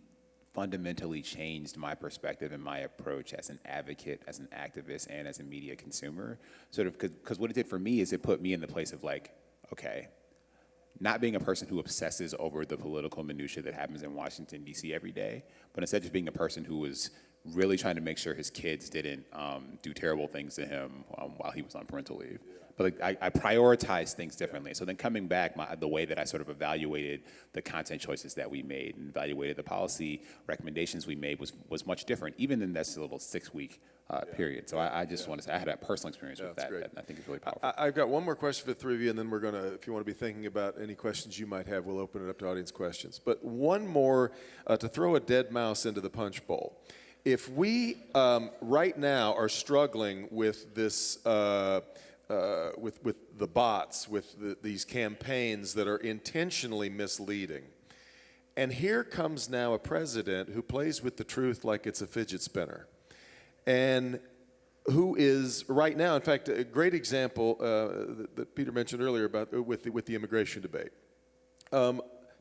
Speaker 5: fundamentally changed my perspective and my approach as an advocate, as an activist, and as a media consumer. Sort of, because what it did for me is it put me in the place of like, okay, not being a person who obsesses over the political minutia that happens in Washington, D.C. every day, but instead just being a person who was really trying to make sure his kids didn't do terrible things to him while he was on parental leave. But like, I prioritized things differently. So then coming back, the way that I sort of evaluated the content choices that we made and evaluated the policy recommendations we made was much different, even in this little 6-week period. So I just want to say I had a personal experience with that, and I think it's really powerful.
Speaker 3: I've got one more question for the three of you, and then we're going to, if you want to be thinking about any questions you might have, we'll open it up to audience questions. But one more to throw a dead mouse into the punch bowl. If we right now are struggling with this, with the bots, with these campaigns that are intentionally misleading, and here comes now a president who plays with the truth like it's a fidget spinner, and who is right now, in fact, a great example that Peter mentioned earlier about with the immigration debate,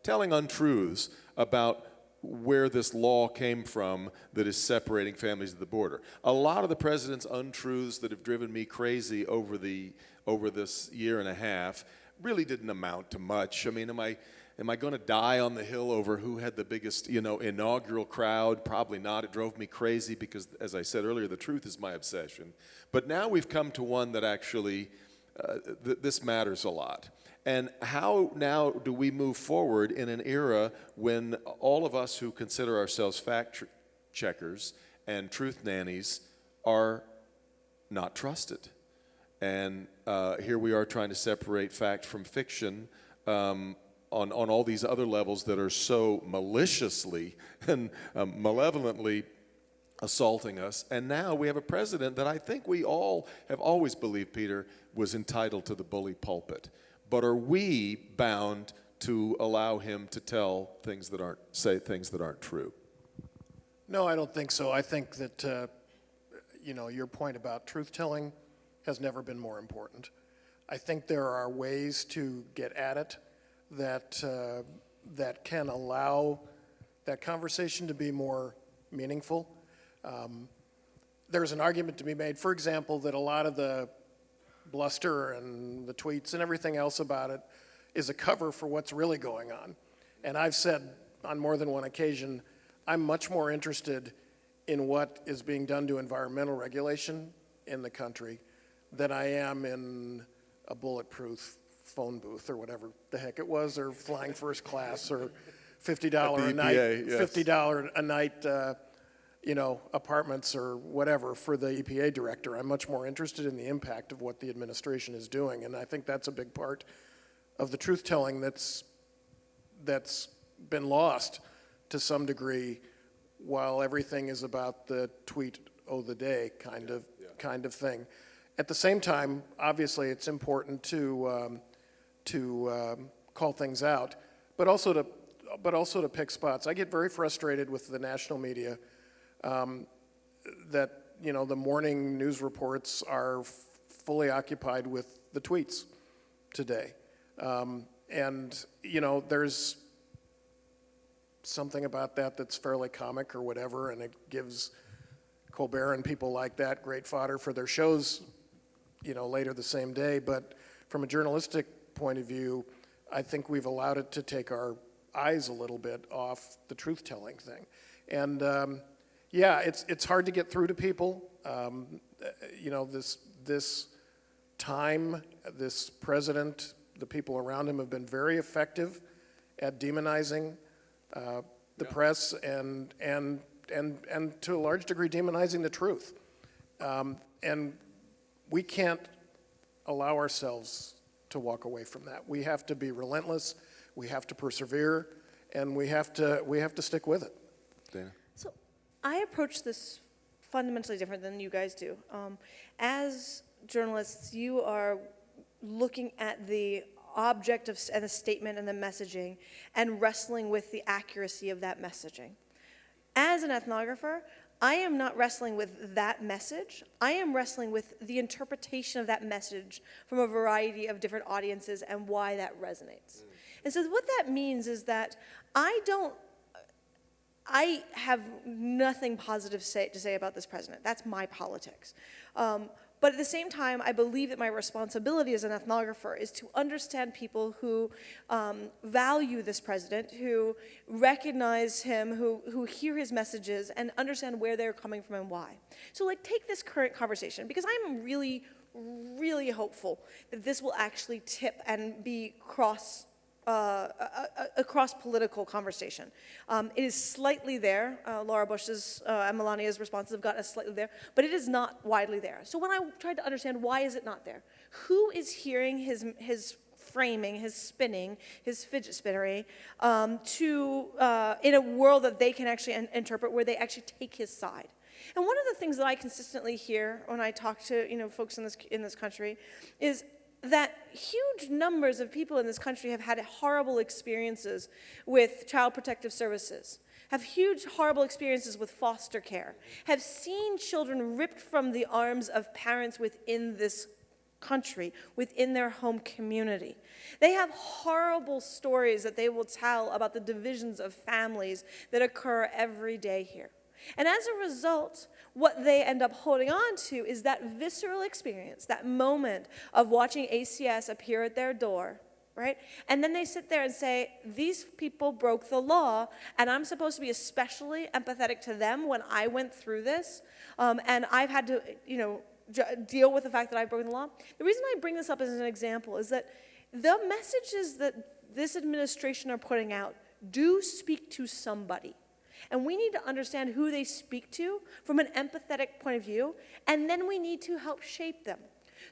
Speaker 3: telling untruths about where this law came from that is separating families at the border. A lot of the president's untruths that have driven me crazy over this year and a half really didn't amount to much. I mean, am I going to die on the Hill over who had the biggest, inaugural crowd? Probably not. It drove me crazy because, as I said earlier, the truth is my obsession. But now we've come to one that actually, this matters a lot. And how now do we move forward in an era when all of us who consider ourselves fact checkers and truth nannies are not trusted? And here we are trying to separate fact from fiction on all these other levels that are so maliciously and malevolently assaulting us. And now we have a president that I think we all have always believed, Peter, was entitled to the bully pulpit. But are we bound to allow him to say things that aren't true?
Speaker 6: No, I don't think so. I think that, your point about truth-telling has never been more important. I think there are ways to get at it that can allow that conversation to be more meaningful. There's an argument to be made, for example, that a lot of the bluster and the tweets and everything else about it is a cover for what's really going on. And I've said on more than one occasion, I'm much more interested in what is being done to environmental regulation in the country than I am in a bulletproof phone booth or whatever the heck it was, or flying first class, or $50
Speaker 3: At
Speaker 6: a
Speaker 3: the
Speaker 6: night,
Speaker 3: EPA, yes.
Speaker 6: $50 a night, apartments or whatever for the EPA director. I'm much more interested in the impact of what the administration is doing, and I think that's a big part of the truth-telling that's been lost to some degree, while everything is about the tweet of the day kind of thing. At the same time, obviously, it's important to call things out, but also to pick spots. I get very frustrated with the national media that the morning news reports are fully occupied with the tweets today, and there's something about that that's fairly comic or whatever, and it gives Colbert and people like that great fodder for their shows, later the same day. But from a journalistic point of view, I think we've allowed it to take our eyes a little bit off the truth-telling thing. And it's hard to get through to people. This time, this president, the people around him have been very effective at demonizing the press and to a large degree demonizing the truth. And we can't allow ourselves to walk away from that. We have to be relentless, we have to persevere, and we have to stick with it.
Speaker 3: Dana?
Speaker 7: So I approach this fundamentally different than you guys do. As journalists, you are looking at the object and the statement and the messaging and wrestling with the accuracy of that messaging. As an ethnographer, I am not wrestling with that message. I am wrestling with the interpretation of that message from a variety of different audiences and why that resonates. And so what that means is that I have nothing positive to say about this president. That's my politics. But at the same time, I believe that my responsibility as an ethnographer is to understand people who value this president, who recognize him, who hear his messages, and understand where they're coming from and why. So take this current conversation, because I'm really, really hopeful that this will actually tip and be a cross-political conversation. It is slightly there. Laura Bush's and Melania's responses have gotten us slightly there, but it is not widely there. So when I tried to understand why is it not there, who is hearing his framing, his spinning, his fidget spinnery, in a world that they can actually interpret, where they actually take his side. And one of the things that I consistently hear when I talk to folks in this country is that huge numbers of people in this country have had horrible experiences with child protective services, have huge horrible experiences with foster care, have seen children ripped from the arms of parents within this country, within their home community. They have horrible stories that they will tell about the divisions of families that occur every day here. And as a result, what they end up holding on to is that visceral experience, that moment of watching ACS appear at their door, right? And then they sit there and say, these people broke the law, and I'm supposed to be especially empathetic to them when I went through this, and I've had to, deal with the fact that I've broken the law. The reason I bring this up as an example is that the messages that this administration are putting out do speak to somebody. And we need to understand who they speak to from an empathetic point of view, and then we need to help shape them.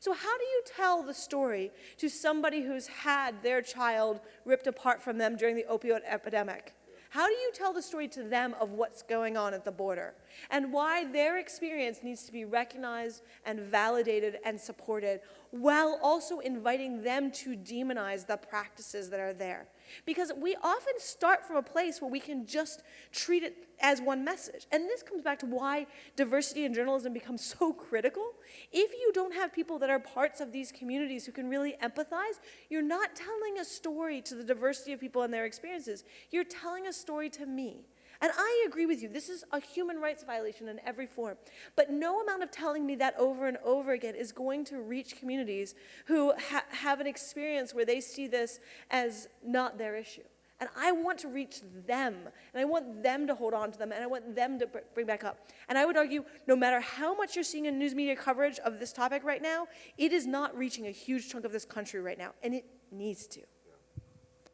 Speaker 7: So how do you tell the story to somebody who's had their child ripped apart from them during the opioid epidemic? How do you tell the story to them of what's going on at the border and why their experience needs to be recognized and validated and supported, while also inviting them to demonize the practices that are there? Because we often start from a place where we can just treat it as one message. And this comes back to why diversity in journalism becomes so critical. If you don't have people that are parts of these communities who can really empathize, you're not telling a story to the diversity of people and their experiences. You're telling a story to me. And I agree with you, this is a human rights violation in every form. But no amount of telling me that over and over again is going to reach communities who have an experience where they see this as not their issue. And I want to reach them, and I want them to hold on to them, and I want them to bring back up. And I would argue, no matter how much you're seeing in news media coverage of this topic right now, it is not reaching a huge chunk of this country right now, and it needs to.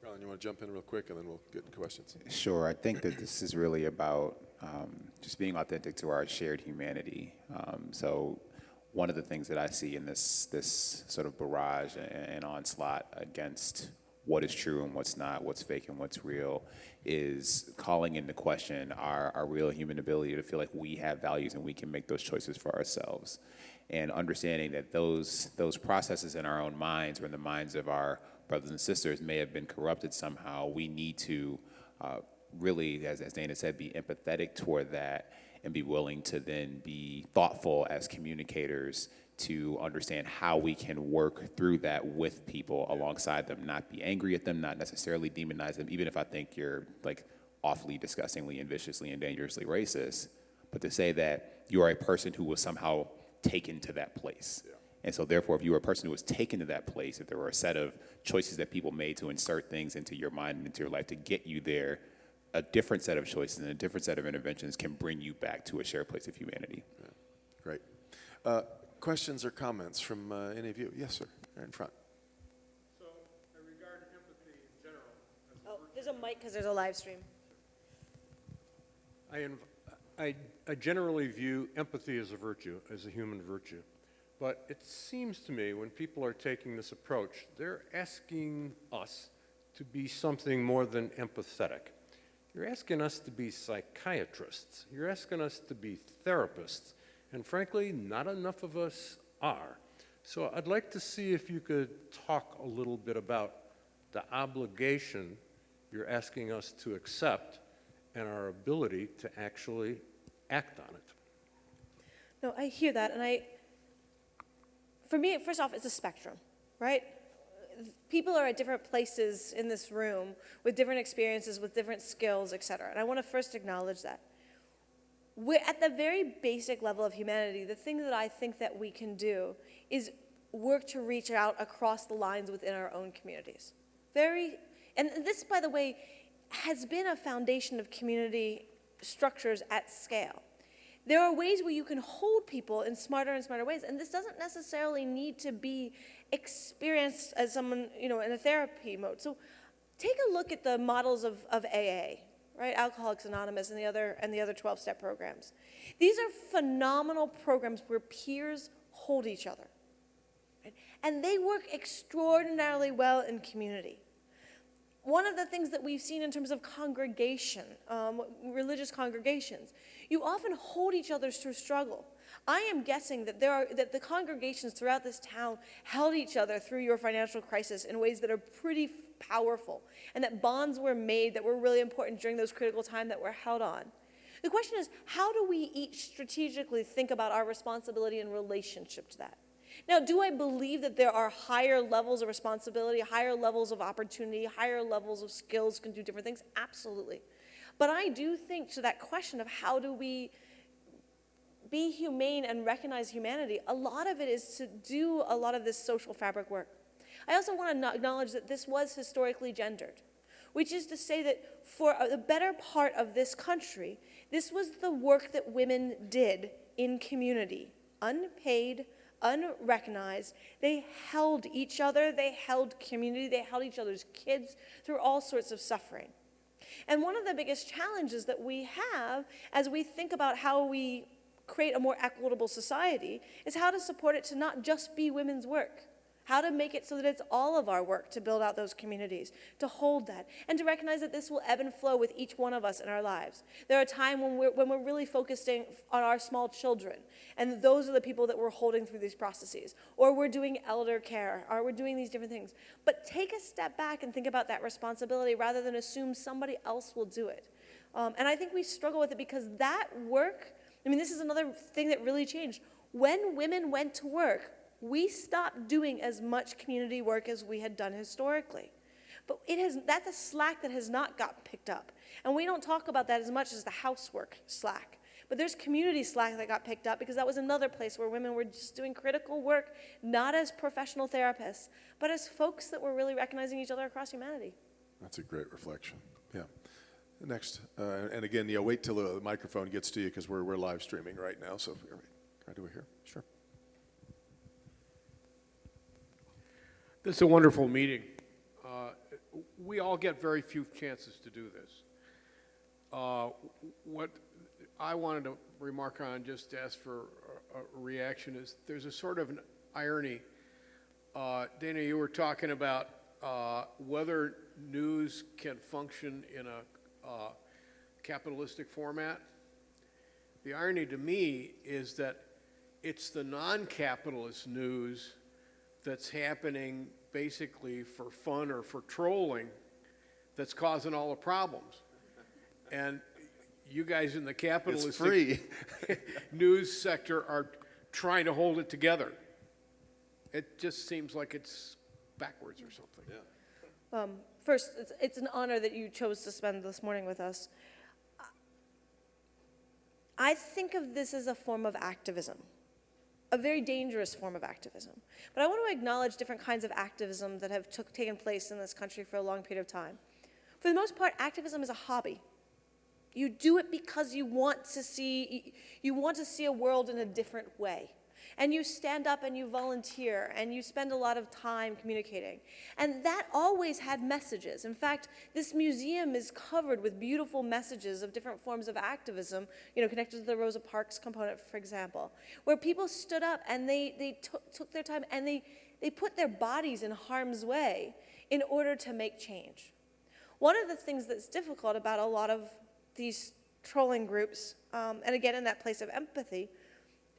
Speaker 3: Ron, you want to jump in real quick, and then we'll get into questions.
Speaker 5: Sure. I think that this is really about just being authentic to our shared humanity. So one of the things that I see in this sort of barrage and onslaught against what is true and what's not, what's fake and what's real, is calling into question our real human ability to feel like we have values and we can make those choices for ourselves. And understanding that those processes in our own minds or in the minds of our brothers and sisters may have been corrupted somehow. We need to really, as Dana said, be empathetic toward that and be willing to then be thoughtful as communicators to understand how we can work through that with people alongside them, not be angry at them, not necessarily demonize them, even if I think you're like awfully, disgustingly, and viciously and dangerously racist, but to say that you are a person who was somehow taken to that place. Yeah. And so therefore, if you were a person who was taken to that place, if there were a set of choices that people made to insert things into your mind and into your life to get you there, a different set of choices and a different set of interventions can bring you back to a shared place of humanity.
Speaker 3: Yeah. Great. Questions or comments from any of you? Yes, sir. Right in front.
Speaker 8: So I regard empathy in general as a
Speaker 7: Oh,
Speaker 8: virtue.
Speaker 7: there's a mic because there's a live stream.
Speaker 8: I generally view empathy as a virtue, as a human virtue. But it seems to me when people are taking this approach, they're asking us to be something more than empathetic. You're asking us to be psychiatrists. You're asking us to be therapists. And frankly, not enough of us are. So I'd like to see if you could talk a little bit about the obligation you're asking us to accept and our ability to actually act on it.
Speaker 7: No, I hear that, and for me, first off, it's a spectrum, right? People are at different places in this room with different experiences, with different skills, et cetera. And I want to first acknowledge that. We're at the very basic level of humanity, the thing that I think that we can do is work to reach out across the lines within our own communities. And this, by the way, has been a foundation of community structures at scale. There are ways where you can hold people in smarter and smarter ways, and this doesn't necessarily need to be experienced as someone, in a therapy mode. So take a look at the models of AA, right? Alcoholics Anonymous and the other 12-step programs. These are phenomenal programs where peers hold each other, right? And they work extraordinarily well in community. One of the things that we've seen in terms of congregation, religious congregations, you often hold each other through struggle. I am guessing that that the congregations throughout this town held each other through your financial crisis in ways that are pretty powerful, and that bonds were made that were really important during those critical times that were held on. The question is, how do we each strategically think about our responsibility in relationship to that? Now, do I believe that there are higher levels of responsibility, higher levels of opportunity, higher levels of skills can do different things? Absolutely. But I do think to that question of how do we be humane and recognize humanity, a lot of it is to do a lot of this social fabric work. I also want to acknowledge that this was historically gendered, which is to say that for the better part of this country, this was the work that women did in community, unpaid, unrecognized. They held each other, they held community, they held each other's kids through all sorts of suffering. And one of the biggest challenges that we have as we think about how we create a more equitable society is how to support it to not just be women's work. How to make it so that it's all of our work to build out those communities, to hold that, and to recognize that this will ebb and flow with each one of us in our lives. There are times when we're really focusing on our small children, and those are the people that we're holding through these processes. Or we're doing elder care, or we're doing these different things. But take a step back and think about that responsibility rather than assume somebody else will do it. And I think we struggle with it because that work, this is another thing that really changed. When women went to work, we stopped doing as much community work as we had done historically. But that's a slack that has not got picked up. And we don't talk about that as much as the housework slack. But there's community slack that got picked up because that was another place where women were just doing critical work, not as professional therapists, but as folks that were really recognizing each other across humanity.
Speaker 3: That's a great reflection. Yeah. Next, and again, yeah, wait till the microphone gets to you because we're live streaming right now. So, right over here. Sure.
Speaker 8: This is a wonderful meeting. We all get very few chances to do this. What I wanted to remark on, just to ask for a reaction, is there's a sort of an irony. Danah, you were talking about whether news can function in a capitalistic format. The irony to me is that it's the non-capitalist news that's happening basically for fun or for trolling that's causing all the problems. And you guys in the capitalistic news sector are trying to hold it together. It just seems like it's backwards or something.
Speaker 3: Yeah.
Speaker 7: First, it's an honor that you chose to spend this morning with us. I think of this as a form of activism, a very dangerous form of activism. But I want to acknowledge different kinds of activism that have taken place in this country for a long period of time. For the most part, activism is a hobby. You do it because you want to see a world in a different way. And you stand up and you volunteer and you spend a lot of time communicating. And that always had messages. In fact, this museum is covered with beautiful messages of different forms of activism, connected to the Rosa Parks component, for example, where people stood up and they took their time and they put their bodies in harm's way in order to make change. One of the things that's difficult about a lot of these trolling groups, and again in that place of empathy,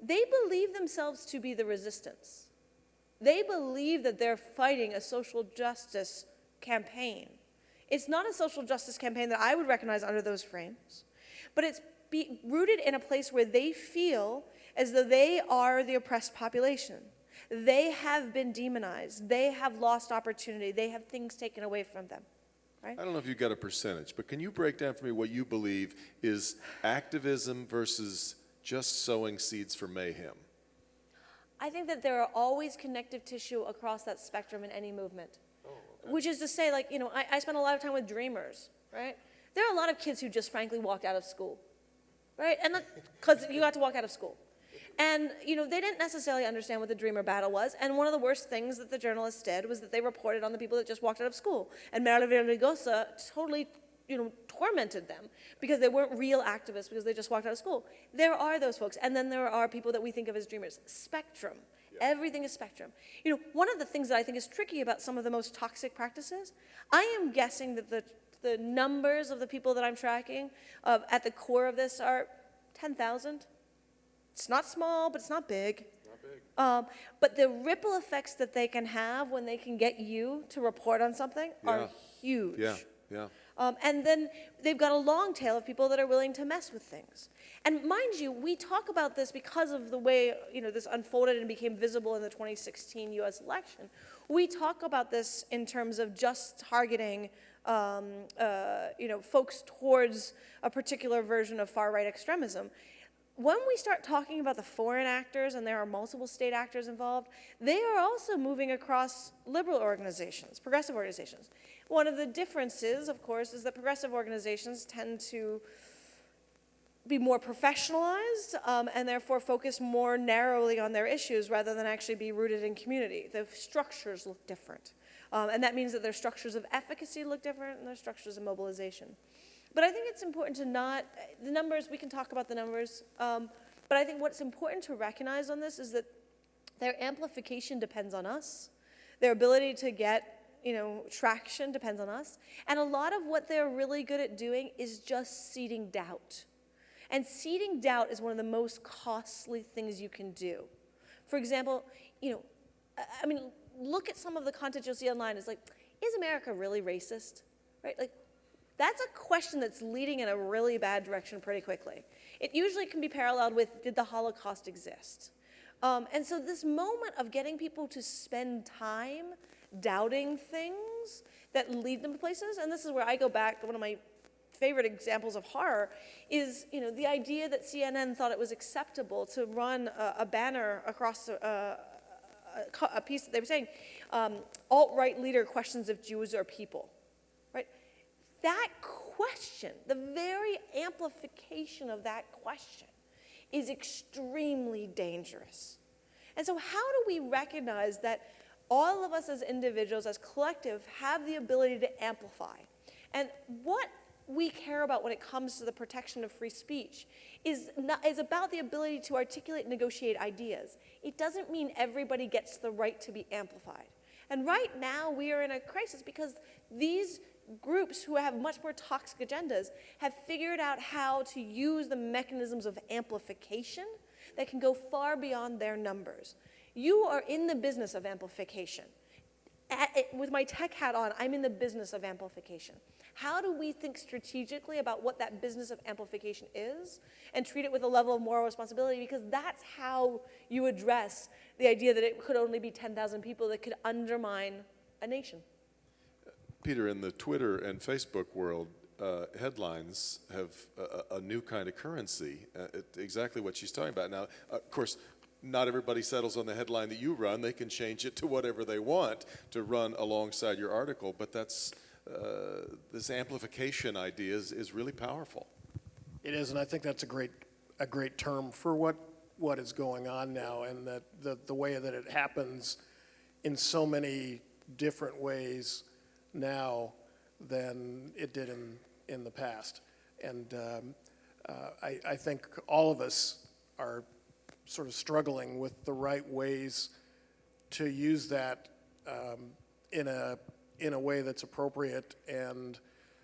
Speaker 7: they believe themselves to be the resistance. They believe that they're fighting a social justice campaign. It's not a social justice campaign that I would recognize under those frames, but it's rooted in a place where they feel as though they are the oppressed population. They have been demonized. They have lost opportunity. They have things taken away from them. Right?
Speaker 3: I don't know if you've got a percentage, but can you break down for me what you believe is activism versus just sowing seeds for mayhem?
Speaker 7: I think that there are always connective tissue across that spectrum in any movement. Oh, okay. Which is to say, I spend a lot of time with dreamers, right? There are a lot of kids who just frankly walked out of school, right? And because you got to walk out of school. And, they didn't necessarily understand what the dreamer battle was. And one of the worst things that the journalists did was that they reported on the people that just walked out of school. And Miriam Noland totally, tormented them because they weren't real activists because they just walked out of school. There are those folks. And then there are people that we think of as dreamers. Spectrum. Yeah. Everything is spectrum. One of the things that I think is tricky about some of the most toxic practices, I am guessing that the numbers of the people that I'm tracking at the core of this are 10,000. It's not small, but it's not big. Not big. But the ripple effects that they can have when they can get you to report on something are huge. Yeah, yeah. And then they've got a long tail of people that are willing to mess with things. And mind you, we talk about this because of the way this unfolded and became visible in the 2016 U.S. election. We talk about this in terms of just targeting folks towards a particular version of far-right extremism. When we start talking about the foreign actors, and there are multiple state actors involved, they are also moving across liberal organizations, progressive organizations. One of the differences, of course, is that progressive organizations tend to be more professionalized and therefore focus more narrowly on their issues rather than actually be rooted in community. The structures look different. And that means that their structures of efficacy look different and their structures of mobilization. But I think it's important to the numbers, we can talk about the numbers, but I think what's important to recognize on this is that their amplification depends on us. Their ability to get, traction depends on us. And a lot of what they're really good at doing is just seeding doubt. And seeding doubt is one of the most costly things you can do. For example, look at some of the content you'll see online. It's like, is America really racist? Right? That's a question that's leading in a really bad direction pretty quickly. It usually can be paralleled with, did the Holocaust exist? And so this moment of getting people to spend time doubting things that lead them to places, and this is where I go back to one of my favorite examples of horror, is the idea that CNN thought it was acceptable to run a banner across a piece that they were saying, alt-right leader questions if Jews are people. Right? that question, the very amplification of that question, is extremely dangerous. And so how do we recognize that all of us as individuals, as collective, have the ability to amplify? And what we care about when it comes to the protection of free speech is about the ability to articulate and negotiate ideas. It doesn't mean everybody gets the right to be amplified. And right now we are in a crisis because these groups who have much more toxic agendas have figured out how to use the mechanisms of amplification that can go far beyond their numbers. You are in the business of amplification. With my tech hat on, I'm in the business of amplification. How do we think strategically about what that business of amplification is and treat it with a level of moral responsibility? Because that's how you address the idea that it could only be 10,000 people that could undermine a nation.
Speaker 3: Peter, in the Twitter and Facebook world, headlines have a new kind of currency, exactly what she's talking about. Now, of course, not everybody settles on the headline that you run. They can change it to whatever they want to run alongside your article, but that's, this amplification idea is really powerful.
Speaker 6: It is, and I think that's a great term for what is going on now, and that the way that it happens in so many different ways now than it did in the past. And I think all of us are sort of struggling with the right ways to use that in a way that's appropriate and,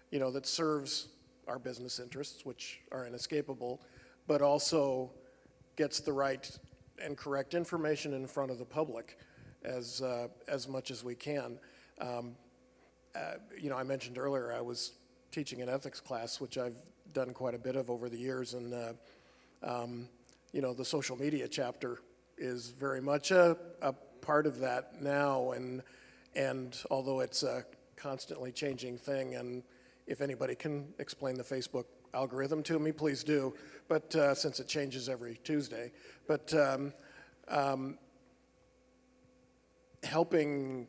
Speaker 6: you know, that serves our business interests, which are inescapable, but also gets the right and correct information in front of the public as much as we can. You know, I mentioned earlier I was teaching an ethics class, which I've done quite a bit of over the years, and you know, the social media chapter is very much a part of that now, and although it's a constantly changing thing, and if anybody can explain the Facebook algorithm to me, please do, but since it changes every Tuesday, but helping,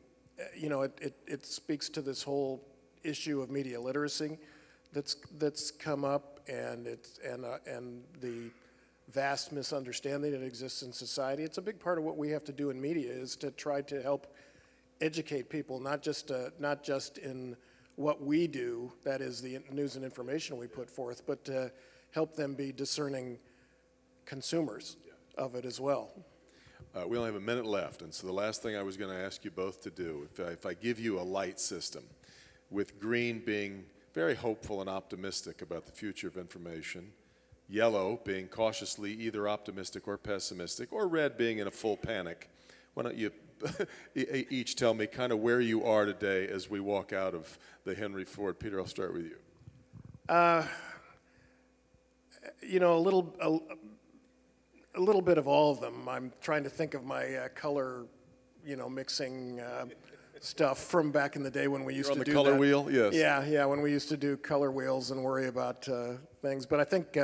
Speaker 6: you know, it speaks to this whole issue of media literacy that's come up, and the vast misunderstanding that exists in society. It's a big part of what we have to do in media is to try to help educate people, not just in what we do, that is the news and information we put forth, but to help them be discerning consumers of it as well.
Speaker 3: We only have a minute left, and so the last thing I was going to ask you both to do, if I give you a light system, with green being very hopeful and optimistic about the future of information, yellow being cautiously either optimistic or pessimistic, or red being in a full panic, why don't you each tell me kind of where you are today as we walk out of the Henry Ford. Peter, I'll start with you.
Speaker 6: You know, a little bit of all of them. I'm trying to think of my color, you know, mixing stuff from back in the day when we used to do that.
Speaker 3: On the color wheel, yes.
Speaker 6: Yeah, when we used to do color wheels and worry about things. But I think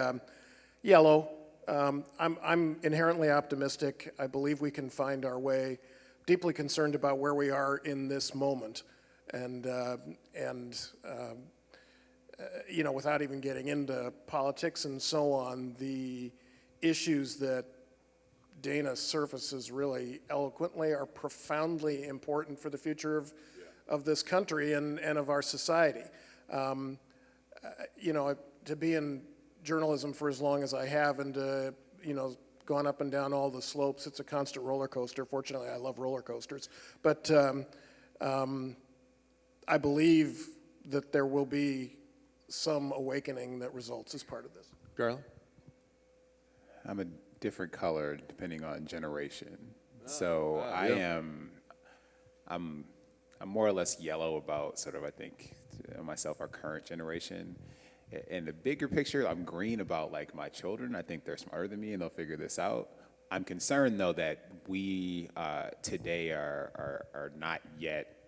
Speaker 6: yellow. I'm inherently optimistic. I believe we can find our way. Deeply concerned about where we are in this moment, and you know, without even getting into politics and so on, the issues that danah surfaces really eloquently are profoundly important for the future of this country and of our society. You know, to be in journalism for as long as I have, and to, you know, gone up and down all the slopes. It's a constant roller coaster. Fortunately, I love roller coasters. But I believe that there will be some awakening that results as part of this.
Speaker 3: Garland?
Speaker 5: I'm a different color depending on generation. So I'm more or less yellow about sort of, I think, myself, our current generation. In the bigger picture, I'm green about like my children. I think they're smarter than me and they'll figure this out. I'm concerned though that we today are not yet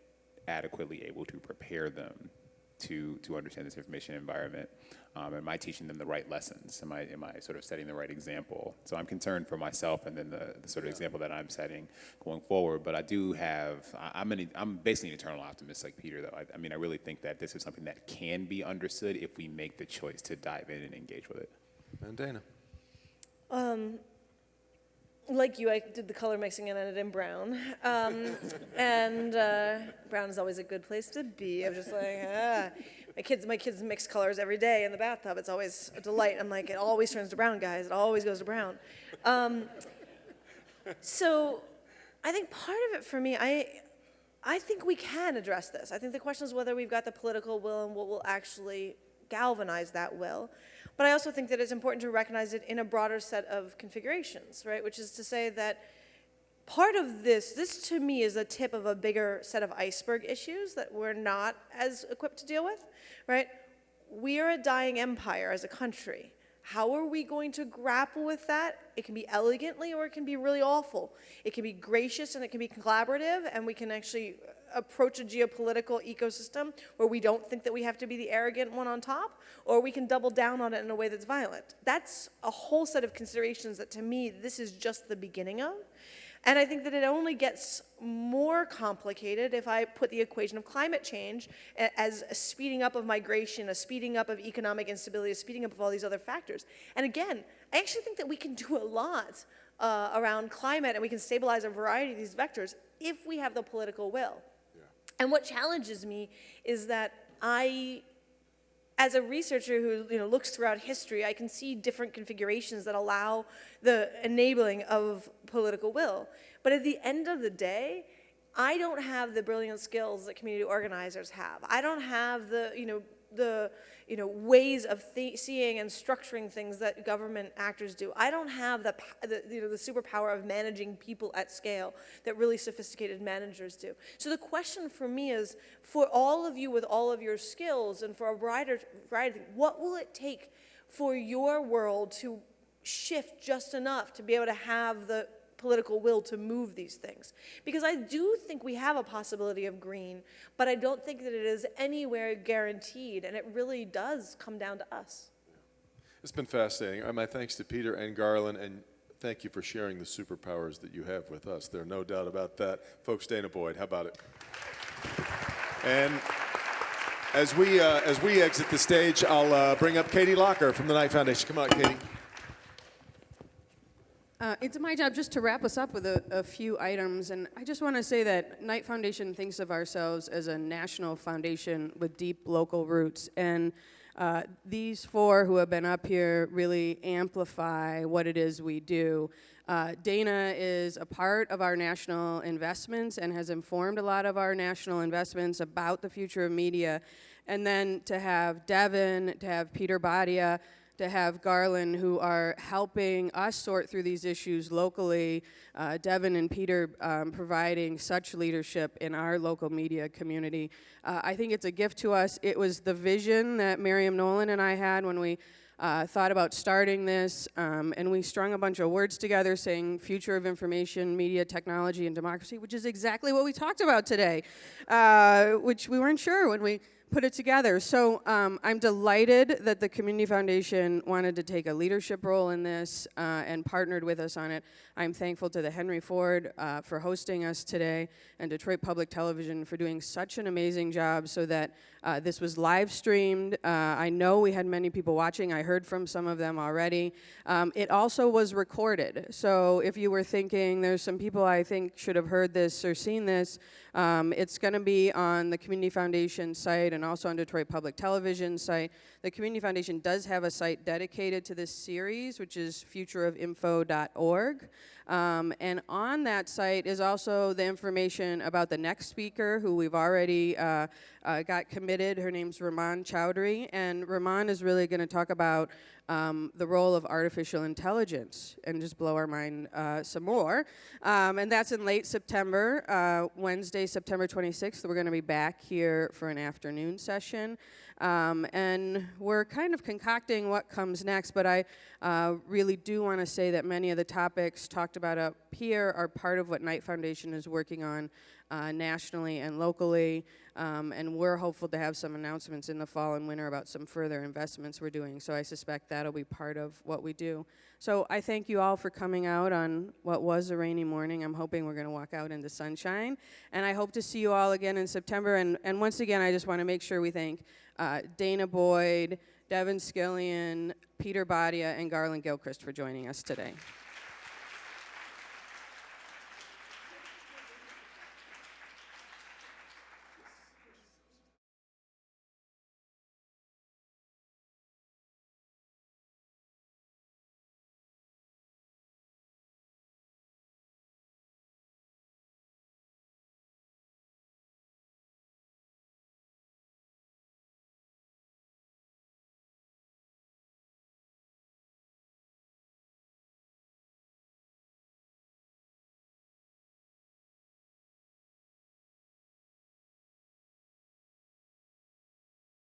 Speaker 5: adequately able to prepare them to understand this information environment? Am I teaching them the right lessons? Am I sort of setting the right example? So I'm concerned for myself and then the sort of example that I'm setting going forward. But I do have, I'm basically an eternal optimist like Peter, though. I mean, I really think that this is something that can be understood if we make the choice to dive in and engage with it.
Speaker 3: And Dana.
Speaker 7: Like you, I did the color mixing and ended in brown. Brown is always a good place to be. I'm just like, my kids mix colors every day in the bathtub. It's always a delight. I'm like, it always turns to brown, guys. It always goes to brown. So I think part of it for me, I think we can address this. I think the question is whether we've got the political will and what will actually galvanize that will. But I also think that it's important to recognize it in a broader set of configurations, right? Which is to say that part of this to me is a tip of a bigger set of iceberg issues that we're not as equipped to deal with, right? We are a dying empire as a country. How are we going to grapple with that? It can be elegantly or it can be really awful. It can be gracious and it can be collaborative, and we can actually approach a geopolitical ecosystem where we don't think that we have to be the arrogant one on top, or we can double down on it in a way that's violent. That's a whole set of considerations that, to me, this is just the beginning of. And I think that it only gets more complicated if I put the equation of climate change as a speeding up of migration, a speeding up of economic instability, a speeding up of all these other factors. And again, I actually think that we can do a lot around climate, and we can stabilize a variety of these vectors if we have the political will. And what challenges me is that as a researcher who looks throughout history, I can see different configurations that allow the enabling of political will. But at the end of the day, I don't have the brilliant skills that community organizers have. I don't have the ways of seeing and structuring things that government actors do. I don't have the superpower of managing people at scale that really sophisticated managers do. So the question for me is, for all of you with all of your skills and for a variety, what will it take for your world to shift just enough to be able to have the political will to move these things? Because I do think we have a possibility of green, but I don't think that it is anywhere guaranteed, and it really does come down to us.
Speaker 3: It's been fascinating. My thanks to Peter and Garland, and thank you for sharing the superpowers that you have with us. There's no doubt about that. Folks, Dana Boyd, how about it? And as we exit the stage, I'll bring up Katie Locker from the Knight Foundation. Come on, Katie.
Speaker 9: It's my job just to wrap us up with a few items, and I just want to say that Knight Foundation thinks of ourselves as a national foundation with deep local roots, and these four who have been up here really amplify what it is we do. Dana is a part of our national investments and has informed a lot of our national investments about the future of media, and then to have Devin, to have Peter Badia, to have Garland, who are helping us sort through these issues locally, Devin and Peter providing such leadership in our local media community. I think it's a gift to us. It was the vision that Miriam Noland and I had when we thought about starting this, and we strung a bunch of words together saying future of information, media, technology, and democracy, which is exactly what we talked about today, which we weren't sure when we put it together. So I'm delighted that the Community Foundation wanted to take a leadership role in this and partnered with us on it. I'm thankful to the Henry Ford for hosting us today, and Detroit Public Television for doing such an amazing job so that this was live streamed. I know we had many people watching. I heard from some of them already. It also was recorded. So if you were thinking there's some people I think should have heard this or seen this, it's going to be on the Community Foundation site and also on Detroit Public Television site. The Community Foundation does have a site dedicated to this series, which is futureofinfo.org. And on that site is also the information about the next speaker, who we've already got committed. Her name's Raman Chowdhury, and Raman is really going to talk about the role of artificial intelligence and just blow our mind some more. And that's in late September, Wednesday, September 26th. We're going to be back here for an afternoon session. And we're kind of concocting what comes next, but I really do want to say that many of the topics talked about up here are part of what Knight Foundation is working on nationally and locally, and we're hopeful to have some announcements in the fall and winter about some further investments we're doing, so I suspect that'll be part of what we do. So I thank you all for coming out on what was a rainy morning. I'm hoping we're going to walk out into sunshine, and I hope to see you all again in September, and once again, I just want to make sure we thank Dana Boyd, Devin Skillian, Peter Badia, and Garland Gilchrist for joining us today.